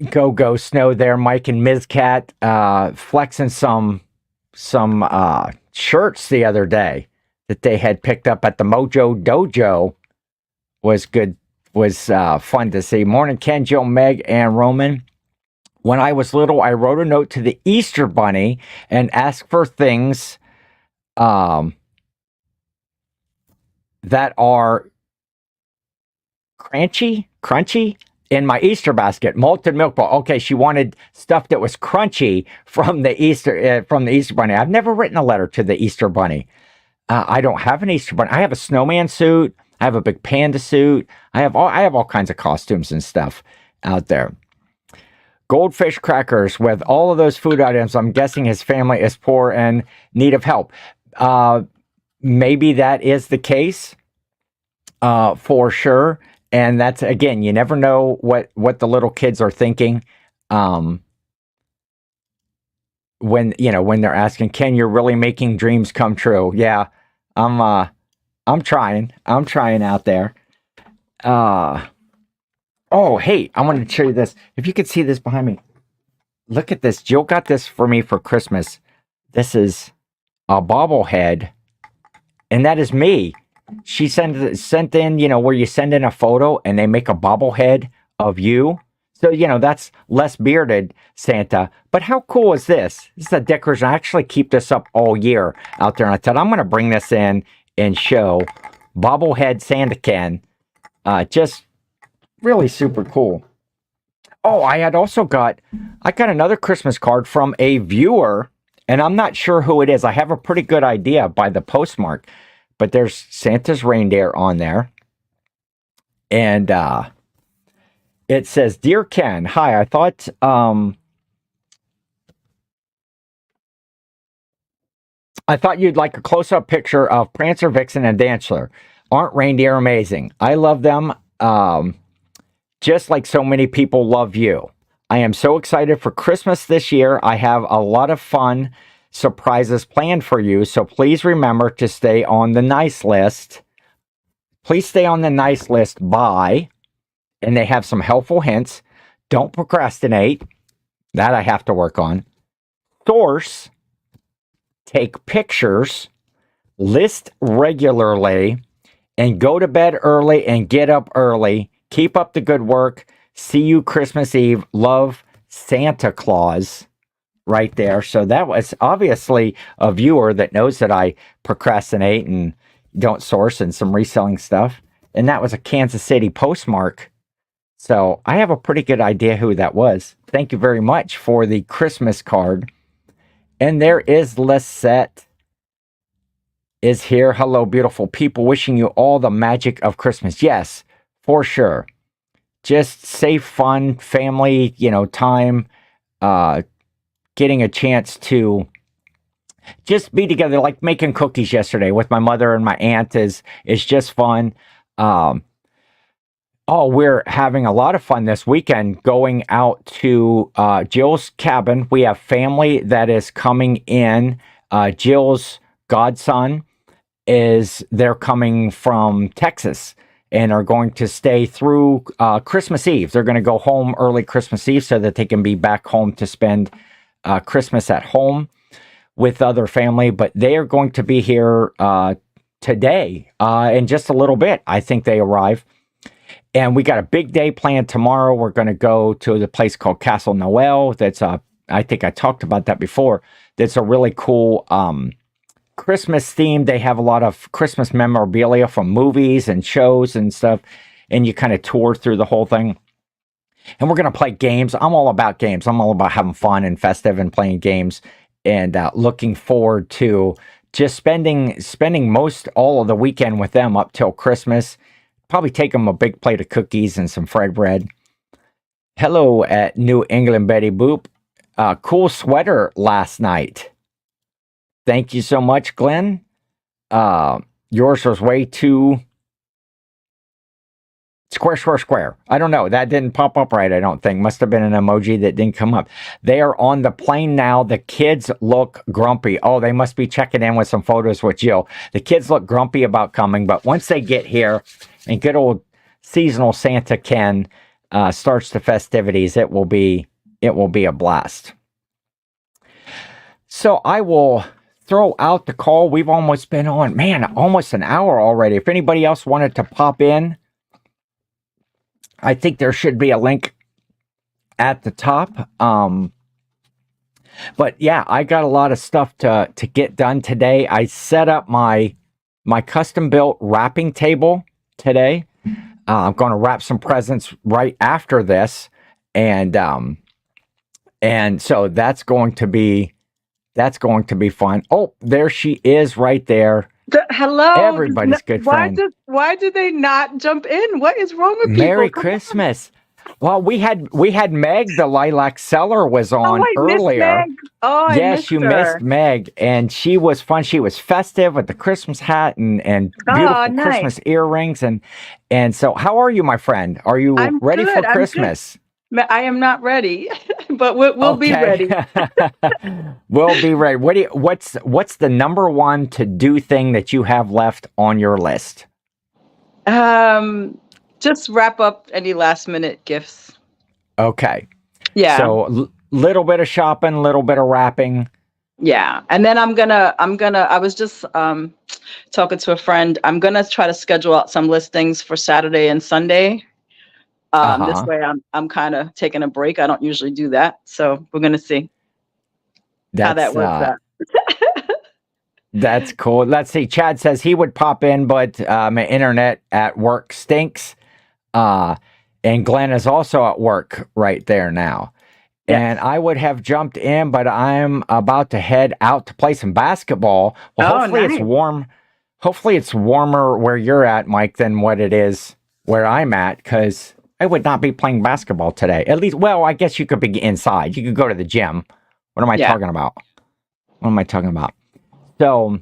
Go Snow there, Mike and Ms. Cat flexing some shirts the other day that they had picked up at the Mojo Dojo. Was good. Was fun to see. Morning, Ken, Jill, Meg, and Roman. When I was little, I wrote a note to the Easter Bunny and asked for things that are crunchy in my Easter basket. Malted milk ball. Okay, she wanted stuff that was crunchy from the Easter Bunny. I've never written a letter to the Easter Bunny. I don't have an Easter Bunny. I have a snowman suit. I have a big panda suit. I have all kinds of costumes and stuff out there. Goldfish crackers with all of those food items. I'm guessing his family is poor and need of help. Maybe that is the case, for sure. And that's, again, you never know what the little kids are thinking. When they're asking, Ken, you're really making dreams come true. Yeah, I'm trying out there. Oh, hey, I wanted to show you this. If you could see this behind me. Look at this. Jill got this for me for Christmas. This is a bobblehead, and that is me. She sent in, where you send in a photo and they make a bobblehead of you. So, that's less bearded Santa. But how cool is this? This is a decoration. I actually keep this up all year out there. And I thought, I'm going to bring this in and show bobblehead Santa Ken. Just really super cool. Oh, I got another Christmas card from a viewer, and I'm not sure who it is. I have a pretty good idea by the postmark, but there's Santa's reindeer on there. And it says, Dear Ken, hi, I thought you'd like a close-up picture of Prancer, Vixen, and Dancer. Aren't reindeer amazing? I love them. Just like so many people love you. I am so excited for Christmas this year. I have a lot of fun surprises planned for you, so please remember to stay on the nice list. Please stay on the nice list by, and they have some helpful hints. Don't procrastinate. That I have to work on. Source. Take pictures. List regularly. And go to bed early and get up early. Keep up the good work. See you Christmas Eve. Love, Santa Claus. Right there. So that was obviously a viewer that knows that I procrastinate and don't source and some reselling stuff. And that was a Kansas City postmark. So I have a pretty good idea who that was. Thank you very much for the Christmas card. And there is Lisette is here. Hello, beautiful people. Wishing you all the magic of Christmas. Yes. For sure. Just safe, fun, family, time. uh, getting a chance to just be together, like making cookies yesterday with my mother and my aunt is just fun. Um, Oh, we're having a lot of fun this weekend going out to Jill's cabin. We have family that is coming in. Jill's godson they're coming from Texas and are going to stay through Christmas Eve. They're going to go home early Christmas Eve so that they can be back home to spend Christmas at home with other family. But they are going to be here today in just a little bit. I think they arrive. And we got a big day planned tomorrow. We're going to go to the place called Castle Noel. I think I talked about that before. That's a really cool Christmas theme. They have a lot of Christmas memorabilia from movies and shows and stuff. And you kind of tour through the whole thing. And we're going to play games. I'm all about games. I'm all about having fun and festive and playing games. And looking forward to just spending most all of the weekend with them up till Christmas. Probably take them a big plate of cookies and some fried bread. Hello at New England, Betty Boop. Cool sweater last night. Thank you so much, Glenn. Yours was way too square. I don't know. That didn't pop up right, I don't think. Must have been an emoji that didn't come up. They are on the plane now. The kids look grumpy. Oh, they must be checking in with some photos with Jill. The kids look grumpy about coming, but once they get here and good old seasonal Santa Ken starts the festivities, it will be a blast. So I will throw out the call. We've almost been on, man, almost an hour already. If anybody else wanted to pop in, I think there should be a link at the top. But yeah, I got a lot of stuff to get done today. I set up my custom built wrapping table today. I'm going to wrap some presents right after this, and so that's going to be fun. Oh, there she is right there. Hello, everybody's good friend. Why did they not jump in? What is wrong with people? Merry Christmas. Well, we had Meg, the Lilac Seller, was on earlier. Missed Meg. Oh, yes, you missed Meg, and she was fun. She was festive with the Christmas hat and beautiful Christmas earrings, and so. How are you, my friend? Are you ready for Christmas? I am not ready, but we'll be ready. We'll be ready. What's the number one to do thing that you have left on your list? Just wrap up any last minute gifts. Okay. Yeah. So little bit of shopping, little bit of wrapping. Yeah. And then I was just talking to a friend. I'm gonna try to schedule out some listings for Saturday and Sunday. This way I'm kind of taking a break. I don't usually do that. So we're gonna see how that works out. That's cool. Let's see. Chad says he would pop in, but my internet at work stinks. And Glenn is also at work right there now. Yes. And I would have jumped in, but I'm about to head out to play some basketball. Well, hopefully it's warm. Hopefully it's warmer where you're at, Mike, than what it is where I'm at, because I would not be playing basketball today. At least, well, I guess you could be inside. You could go to the gym. What am I talking about? What am I talking about? So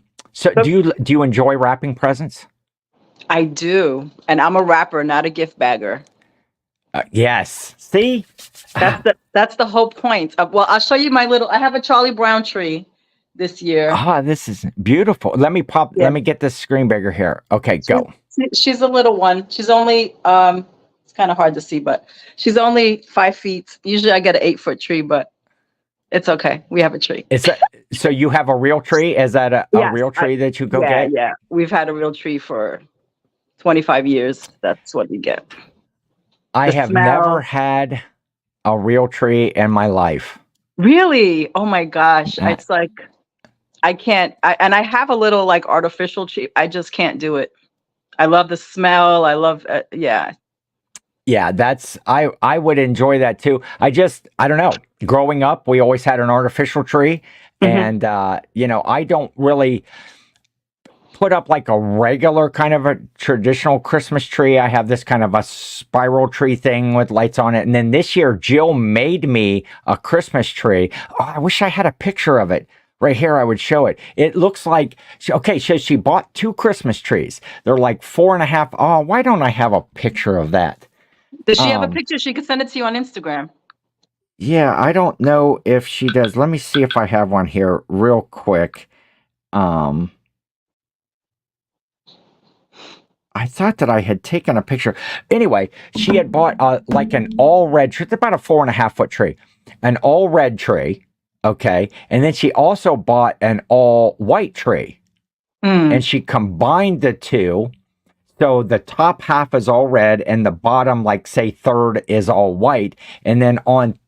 do you enjoy wrapping presents? I do, and I'm a wrapper, not a gift bagger. Yes. See, that's the whole point. Well, I'll show you my little. I have a Charlie Brown tree this year. This is beautiful. Let me get this screen bigger here. Okay, go. She's a little one. She's only it's kind of hard to see, but she's only 5 feet. Usually I get an 8-foot tree, but it's okay. We have a tree. So you have a real tree? Is that a real tree that you go get? Yeah. We've had a real tree for 25 years. That's what you get. I have never had a real tree in my life. Really? Oh my gosh. It's like, I can't, and I have a little like artificial tree. I just can't do it. I love the smell. I love, yeah. Yeah, I would enjoy that too. I don't know. Growing up, we always had an artificial tree. Mm-hmm. And, I don't really, put up like a regular kind of a traditional Christmas tree. I have this kind of a spiral tree thing with lights on it. And then this year, Jill made me a Christmas tree. Oh, I wish I had a picture of it. Right here, I would show it. It looks like, so she bought 2 Christmas trees. They're like 4.5. Oh, why don't I have a picture of that? Does she have a picture? She could send it to you on Instagram. Yeah, I don't know if she does. Let me see if I have one here real quick. I thought that I had taken a picture. Anyway, she had bought like an all red tree. It's about a 4.5-foot tree, an all red tree. Okay. And then she also bought an all white tree, and she combined the two. So the top half is all red and the bottom, like say third, is all white. And then on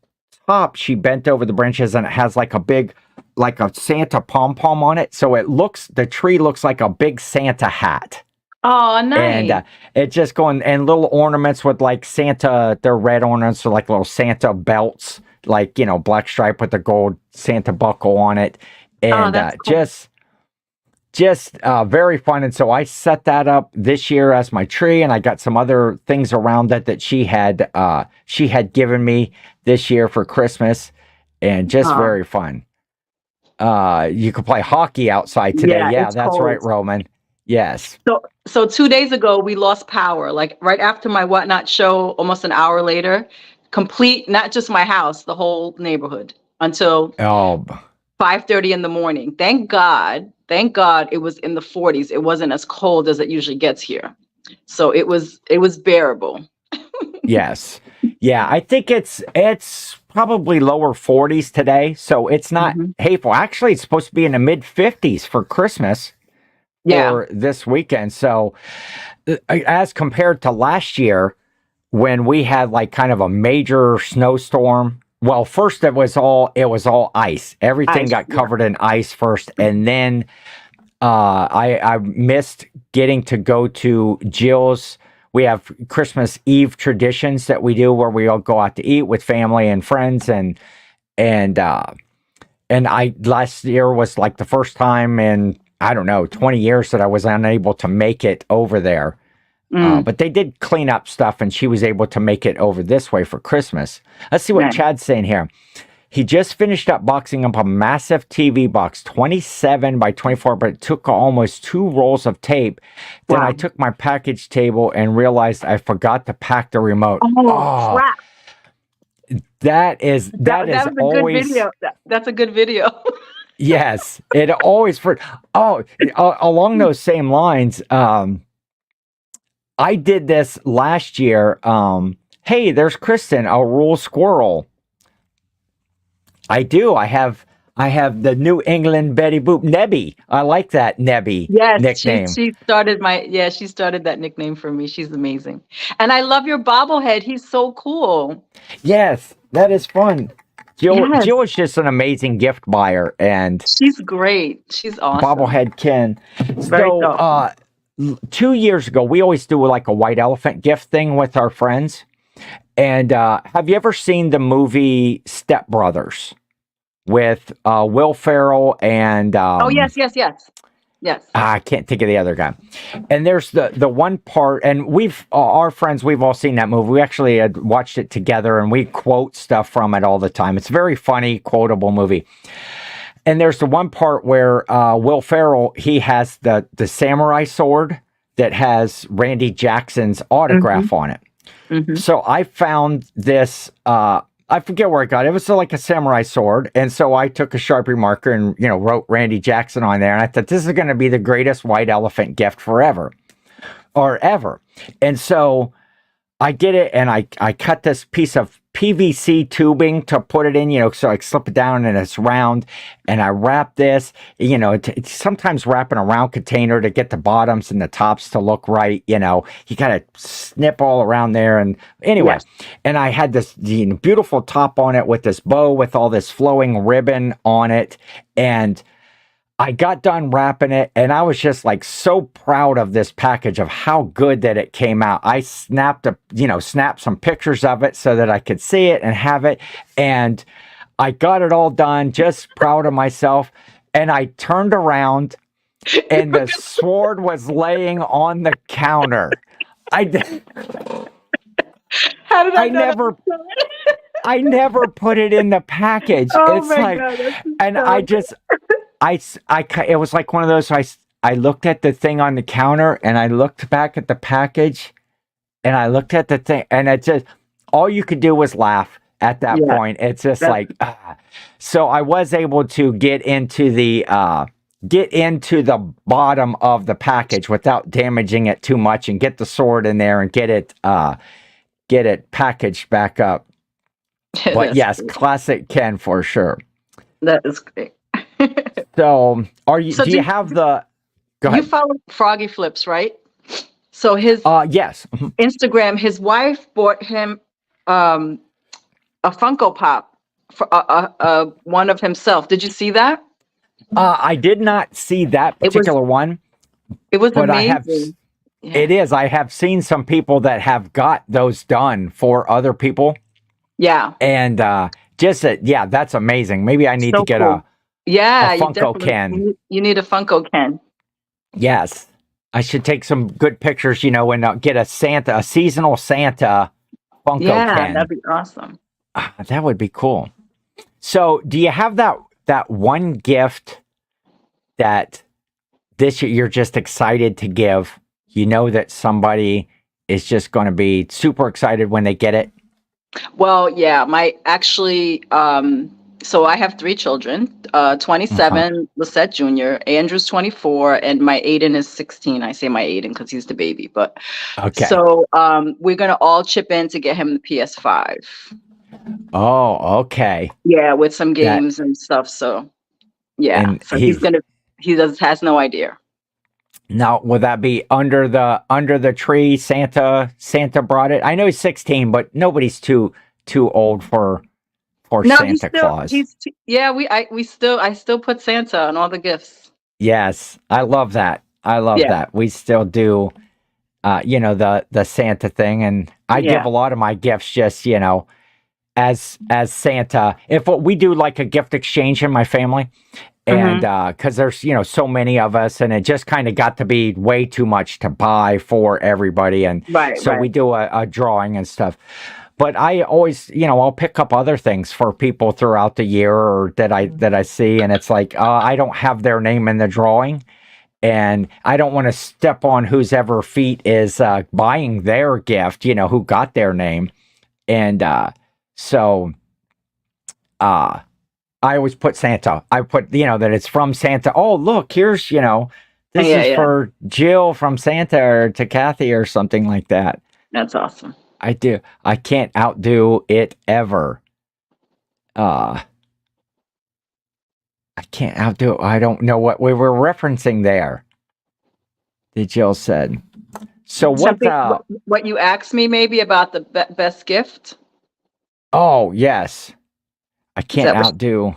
top, she bent over the branches and it has like a big, like a Santa pom-pom on it. So the tree looks like a big Santa hat. Oh, nice. And it just going, and little ornaments with like Santa, they're red ornaments, or like little Santa belts, like, black stripe with the gold Santa buckle on it. And cool. just very fun. And so I set that up this year as my tree, and I got some other things around it that she had given me this year for Christmas, and just very fun. You could play hockey outside today. Yeah, that's cold. Right, Roman. Yes. So 2 days ago, we lost power, like right after my Whatnot show, almost an hour later, complete, not just my house, the whole neighborhood, until 5:30 in the morning. Thank God it was in the 40s. It wasn't as cold as it usually gets here. So it was bearable. Yes. Yeah, I think it's probably lower 40s today, so it's not hateful. Actually, it's supposed to be in the mid 50s for Christmas. For this weekend. So as compared to last year, when we had like kind of a major snowstorm, well, first it was all ice. Everything got covered in ice first. And then I missed getting to go to Jill's. We have Christmas Eve traditions that we do where we all go out to eat with family and friends. And last year was like the first time in, I don't know, 20 years that I was unable to make it over there. But they did clean up stuff, and she was able to make it over this way for Christmas. Let's see what Chad's saying here. He just finished up boxing up a massive TV box, 27 by 24, but it took almost 2 rolls of tape. Then I took my package table and realized I forgot to pack the remote. Oh, crap. That is always... Good video. That's a good video. Yes, it always along those same lines. I did this last year. Hey, there's Kristen, a rule squirrel. I do. I have the New England Betty Boop, Nebby. I like that Nebby nickname. She started that nickname for me. She's amazing. And I love your bobblehead. He's so cool. Yes, that is fun. Jill is just an amazing gift buyer, and she's great. She's awesome. Bobblehead Ken. So 2 years ago, we always do like a white elephant gift thing with our friends. And have you ever seen the movie Step Brothers with Will Ferrell and Yes. I can't think of the other guy. And there's the one part, and our friends, we've all seen that movie. We actually had watched it together, and we quote stuff from it all the time. It's a very funny, quotable movie. And there's the one part where Will Ferrell, he has the samurai sword that has Randy Jackson's autograph on it. So I found this, I forget where I got it. It was like a samurai sword. And so I took a Sharpie marker and, wrote Randy Jackson on there. And I thought, this is going to be the greatest white elephant gift forever or ever. And so I did it, and I cut this piece of PVC tubing to put it in, so I slip it down and it's round, and I wrap this, it's sometimes wrapping a round container to get the bottoms and the tops to look right, you got to snip all around there. And anyway, and I had this beautiful top on it with this bow with all this flowing ribbon on it. And I got done wrapping it, and I was just like so proud of this package, of how good that it came out. I snapped some pictures of it so that I could see it and have it. And I got it all done, just proud of myself. And I turned around and the sword was laying on the counter. How did I I know never that? I never put it in the package. Oh It's my like, God, that's and so I just, it was like one of those. I looked at the thing on the counter, and I looked back at the package, and I looked at the thing, and it just, all you could do was laugh at that Yeah, point. It's just that's like, so I was able to get into the bottom of the package without damaging it too much, and get the sword in there and get it packaged back up. But that's yes, great. classic Ken for sure. That is great. So, So do you have the? Go you ahead. follow Froggy Flips, right? So his Yes. Mhm. Instagram, his wife bought him a Funko Pop for one of himself. Did you see that? I did not see that It was particular one, it was but amazing. it Yeah. is. I have seen some people that have got those done for other people, Yeah. and yeah, that's amazing. Maybe I need to So get cool. a Yeah, you Funko definitely Ken. you need a Funko Ken. Yes, I should take some good pictures, and get a seasonal Santa Funko Yeah, Ken. that'd be awesome. That would be cool. So, do you have that one gift that this year you're just excited to give? You know that somebody is just going to be super excited when they get it. Well, yeah, so I have three children, Uh-huh. 27, Lisette Jr., Andrew's 24, and my Aiden is 16. I say my Aiden because he's the baby, but Okay. so we're gonna all chip in to get him the PS5. Oh, okay. Yeah, with some That games and stuff. So yeah, and so he has no idea. now will that be under the tree? Santa brought it. I know he's 16, but nobody's too old for No, he's Santa still Claus. yeah, I still put Santa on all the gifts. Yes, I love that. I love Yeah. that. We still do, the Santa thing, and I give Yeah. a lot of my gifts just, as Santa. If we do like a gift exchange in my family, and because there's so many of us, and it just kind of got to be way too much to buy for everybody, and Right, so we do a drawing and stuff. But I always, I'll pick up other things for people throughout the year, or that I see, and it's like I don't have their name in the drawing, and I don't want to step on whose ever feet is buying their gift, who got their name, and so I always put Santa. I put that it's from Santa. Oh, look, here's this is for Jill from Santa, or to Kathy, or something like that. That's awesome. I do. I can't outdo it ever. I can't outdo it. I don't know what we were referencing there. The Jill said. So what you asked me maybe about the best gift? Oh, yes. I can't outdo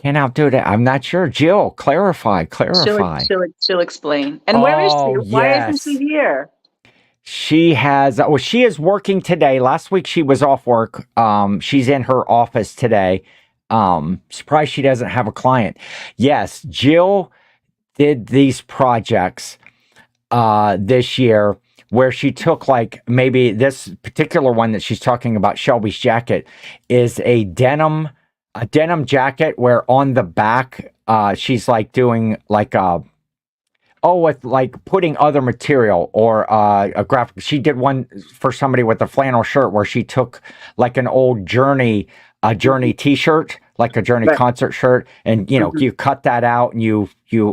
that. I'm not sure. Jill, clarify. She'll explain. And where is she? Why isn't she here? She is working today. Last week she was off work. She's in her office today. Surprised she doesn't have a client. Yes, Jill did these projects this year where she took, like, maybe this particular one that she's talking about, Shelby's jacket, is a denim jacket where on the back she's like doing like with like putting other material, or a graphic. She did one for somebody with a flannel shirt where she took like an old Journey t-shirt, like a Journey concert shirt, and you cut that out and you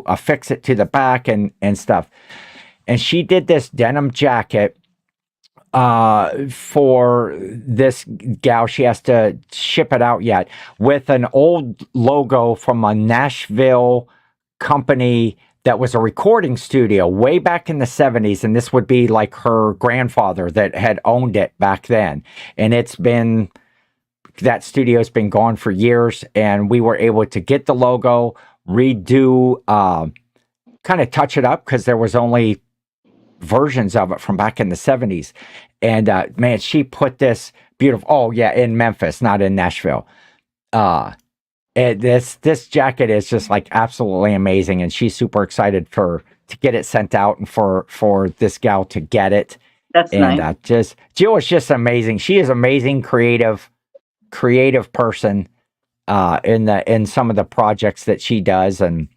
affix it to the back and stuff. And she did this denim jacket for this gal. She has to ship it out yet, with an old logo from a Nashville company that was a recording studio way back in the 70s. And this would be like her grandfather that had owned it back then. And that studio's been gone for years. And we were able to get the logo, redo, kind of touch it up, because there was only versions of it from back in the 70s. And man, she put this beautiful, in Memphis, not in Nashville. And this jacket is just like absolutely amazing, and she's super excited to get it sent out and for this gal to get it. That's And nice. just Jill is just amazing. She is amazing, creative person in some of the projects that she does, and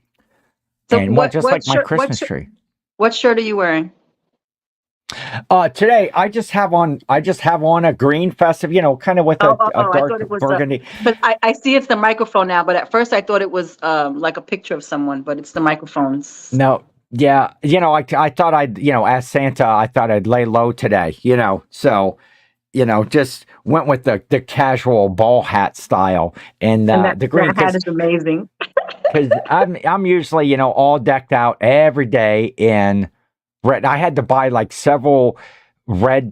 So just like my shirt, Christmas tree. what shirt are you wearing? Today I just have on a green festive, kind of with a I dark thought it was burgundy. but I see it's the microphone now, but at first I thought it was like a picture of someone, but it's the microphones. No, yeah, I thought I'd, as Santa, I thought I'd lay low today, so, just went with the casual ball hat style and the green, that hat is amazing. because I'm usually, all decked out every day in red. I had to buy like several red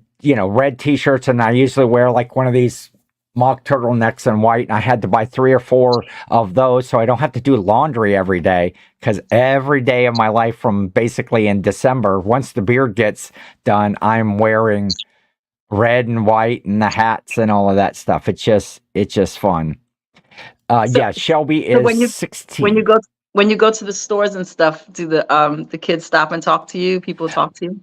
t-shirts, and I usually wear like one of these mock turtlenecks in white, and I had to buy 3 or 4 of those so I don't have to do laundry every day, because every day of my life from basically in December, once the beard gets done, I'm wearing red and white and the hats and all of that stuff. It's just fun. Yeah, Shelby is 16. When you go to the stores and stuff, do the kids stop and talk to you? People talk to you?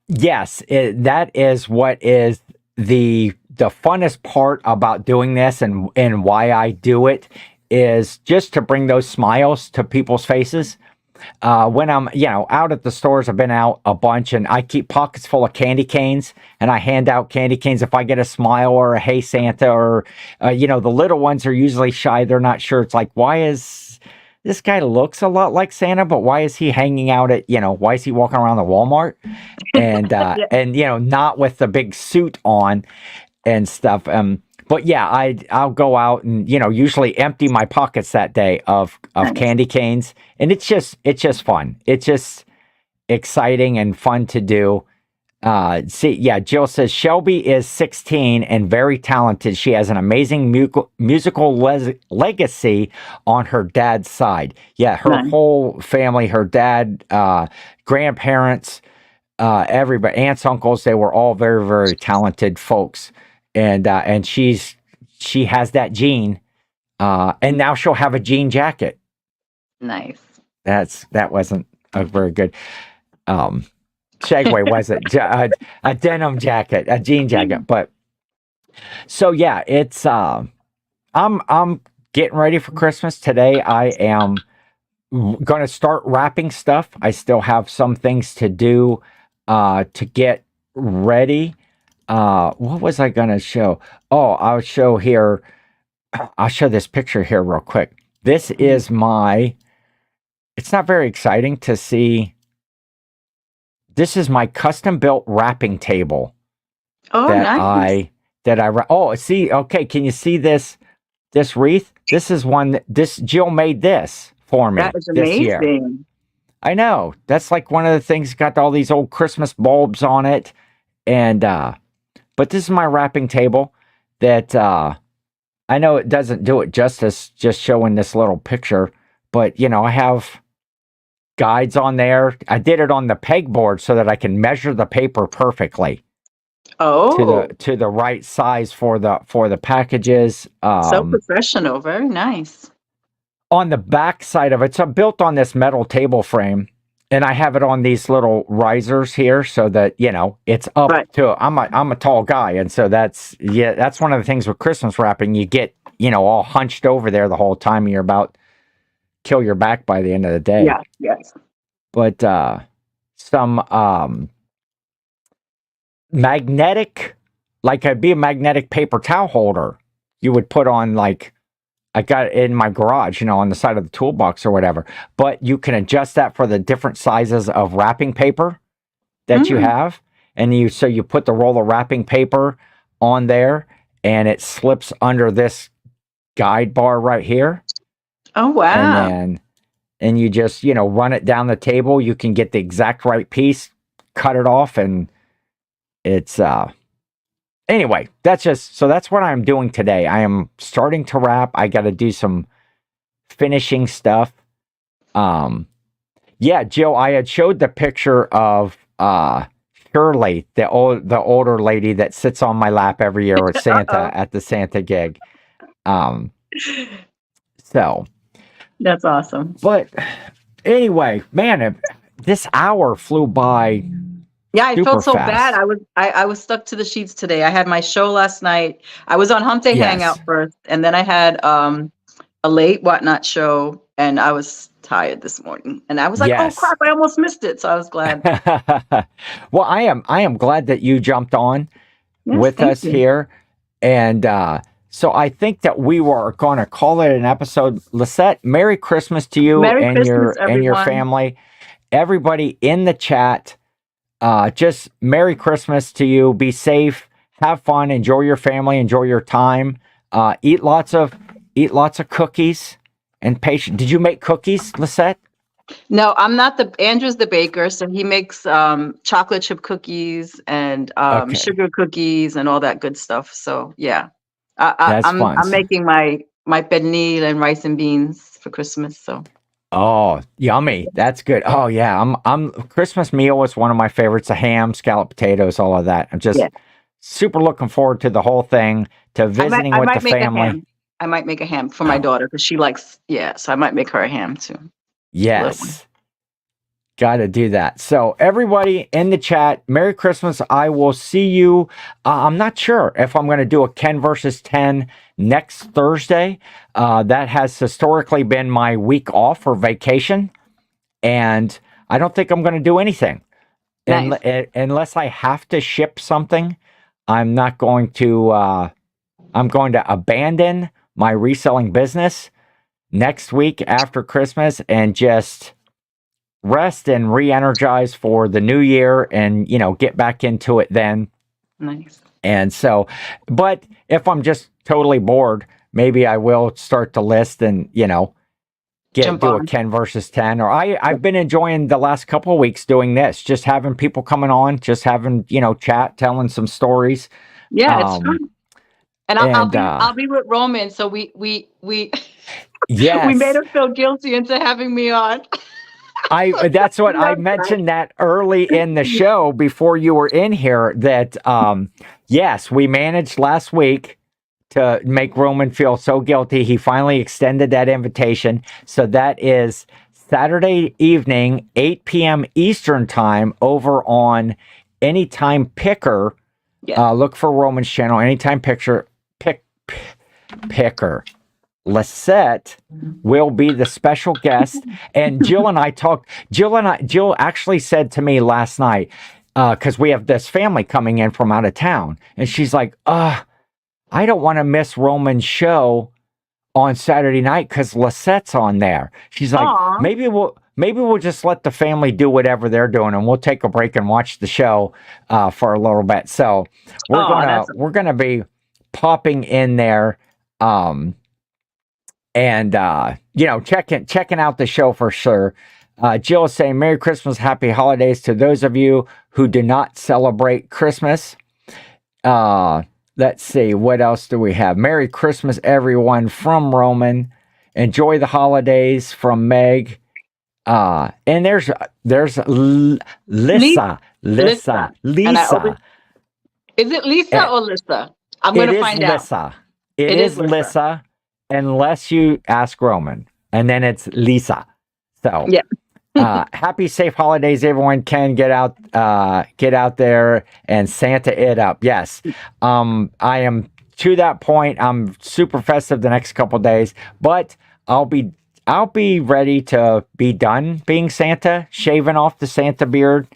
Yes, that is what is the funnest part about doing this, and why I do it is just to bring those smiles to people's faces. When I'm, out at the stores, I've been out a bunch, and I keep pockets full of candy canes, and I hand out candy canes if I get a smile or a "Hey Santa," or, the little ones are usually shy. They're not sure. It's like, why is this guy looks a lot like Santa, but why is he hanging out at, why is he walking around the Walmart and, Yeah. and, not with the big suit on and stuff. But yeah, I'll go out and, usually empty my pockets that day of Nice. candy canes. And it's just fun. It's just exciting and fun to do. Jill says Shelby is 16 and very talented. She has an amazing musical legacy on her dad's side. Yeah, her Nice. whole family, her dad, grandparents, everybody, aunts, uncles, they were all very, very talented folks. And she has that gene, and now she'll have a jean jacket. Nice. That wasn't a very good segue, was it? A denim jacket, a jean jacket. But so yeah, it's I'm getting ready for Christmas today. I am going to start wrapping stuff. I still have some things to do to get ready. What was I going to show? Oh, I'll show here. I'll show this picture here real quick. This is it's not very exciting to see. This is my custom built wrapping table. Oh, nice. See, okay. Can you see this wreath? This is one Jill made this for me. That is this year. amazing. I know. That's like one of the things, got all these old Christmas bulbs on it. And, but this is my wrapping table that, I know it doesn't do it justice just showing this little picture, but I have guides on there. I did it on the pegboard so that I can measure the paper perfectly. Oh, To the right size for the packages. so professional. Very nice. On the back side of it, so built on this metal table frame, and I have it on these little risers here so that, it's up Right. to, I'm a tall guy. And so that's one of the things with Christmas wrapping. You get, all hunched over there the whole time, and you're about kill your back by the end of the day. Yeah. Yes. But some magnetic, like it'd be a magnetic paper towel holder you would put on, like, I got it in my garage, on the side of the toolbox or whatever. But you can adjust that for the different sizes of wrapping paper that you have. And so you put the roll of wrapping paper on there, and it slips under this guide bar right here. Oh, wow. And you just, run it down the table. You can get the exact right piece, cut it off, and it's anyway, that's what I'm doing today. I am starting to wrap. I got to do some finishing stuff. Yeah, Jill, I had showed the picture of Shirley, the older lady that sits on my lap every year with Santa at the Santa gig. So, That's awesome. but anyway, man, this hour flew by. Yeah, I Super felt so fast. bad. I was stuck to the sheets today. I had my show last night. I was on Hump Day Yes. Hangout first, and then I had a late Whatnot show, and I was tired this morning. And I was like, Yes. oh crap, I almost missed it. So I was glad. Well, I am glad that you jumped on Yes, with thank us you. here. And so I think that we were going to call it an episode. Lisette, Merry Christmas to you Merry and Christmas, and your everyone. family. Everybody in the chat, just Merry Christmas to you. Be safe, have fun, enjoy your family, enjoy your time. Eat lots of cookies and patient. Did you make cookies, Lisette? No, I'm not Andrew's the baker, so he makes chocolate chip cookies and Okay. sugar cookies and all that good stuff. So yeah, That's fun. I'm making my pernil and rice and beans for Christmas. So Oh, yummy. That's good. Oh yeah. I'm Christmas meal was one of my favorites. The ham, scalloped potatoes, all of that. I'm just Yeah. super looking forward to the whole thing, to visiting I with might the make a family. ham. I might make a ham for my daughter because she likes, so I might make her a ham too. Yes. Got to do that. So everybody in the chat, Merry Christmas. I will see you. I'm not sure if I'm going to do a Ken versus 10 next Thursday. That has historically been my week off for vacation. And I don't think I'm going to do anything. Nice. Unless I have to ship something. I'm not going to, I'm going to abandon my reselling business next week after Christmas and just rest and re-energize for the new year and, get back into it then. Nice. And so, but if I'm just totally bored, maybe I will start to list and, do a Ken versus 10. Or I've been enjoying the last couple of weeks doing this, just having people coming on, just having, chat, telling some stories. Yeah, it's fun. And I'll be with Roman. So we yes. we made her feel guilty into having me on. That's what I mentioned that early in the show before you were in here that, yes, we managed last week to make Roman feel so guilty. He finally extended that invitation. So that is Saturday evening, 8 p.m. Eastern time over on Anytime Picker. Yeah. Look for Roman's channel, Anytime Picker. Lisette will be the special guest, and Jill and I talked. Jill actually said to me last night, because we have this family coming in from out of town, and she's like, I don't want to miss Roman's show on Saturday night because Lisette's on there. She's like, Aww. maybe we'll just let the family do whatever they're doing, and we'll take a break and watch the show for a little bit. So we're gonna be popping in there. And, checking out the show for sure. Jill is saying, Merry Christmas, Happy Holidays to those of you who do not celebrate Christmas. Let's see, what else do we have? Merry Christmas, everyone, from Roman. Enjoy the holidays from Meg. And there's Lisa. Is it Lisa or Lissa? I'm going to find out. Lissa. It is Lissa. Unless you ask Roman, and then it's Lisa. So, yeah. Happy, safe holidays, everyone. Can get out there and Santa it up. Yes, I am to that point. I'm super festive the next couple days, but I'll be ready to be done being Santa, shaving off the Santa beard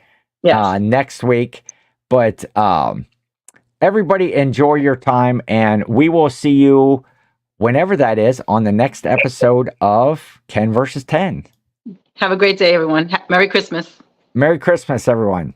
next week. But everybody, enjoy your time, and we will see you whenever that is, on the next episode of Ken versus 10. Have a great day, everyone. Merry Christmas. Merry Christmas, everyone.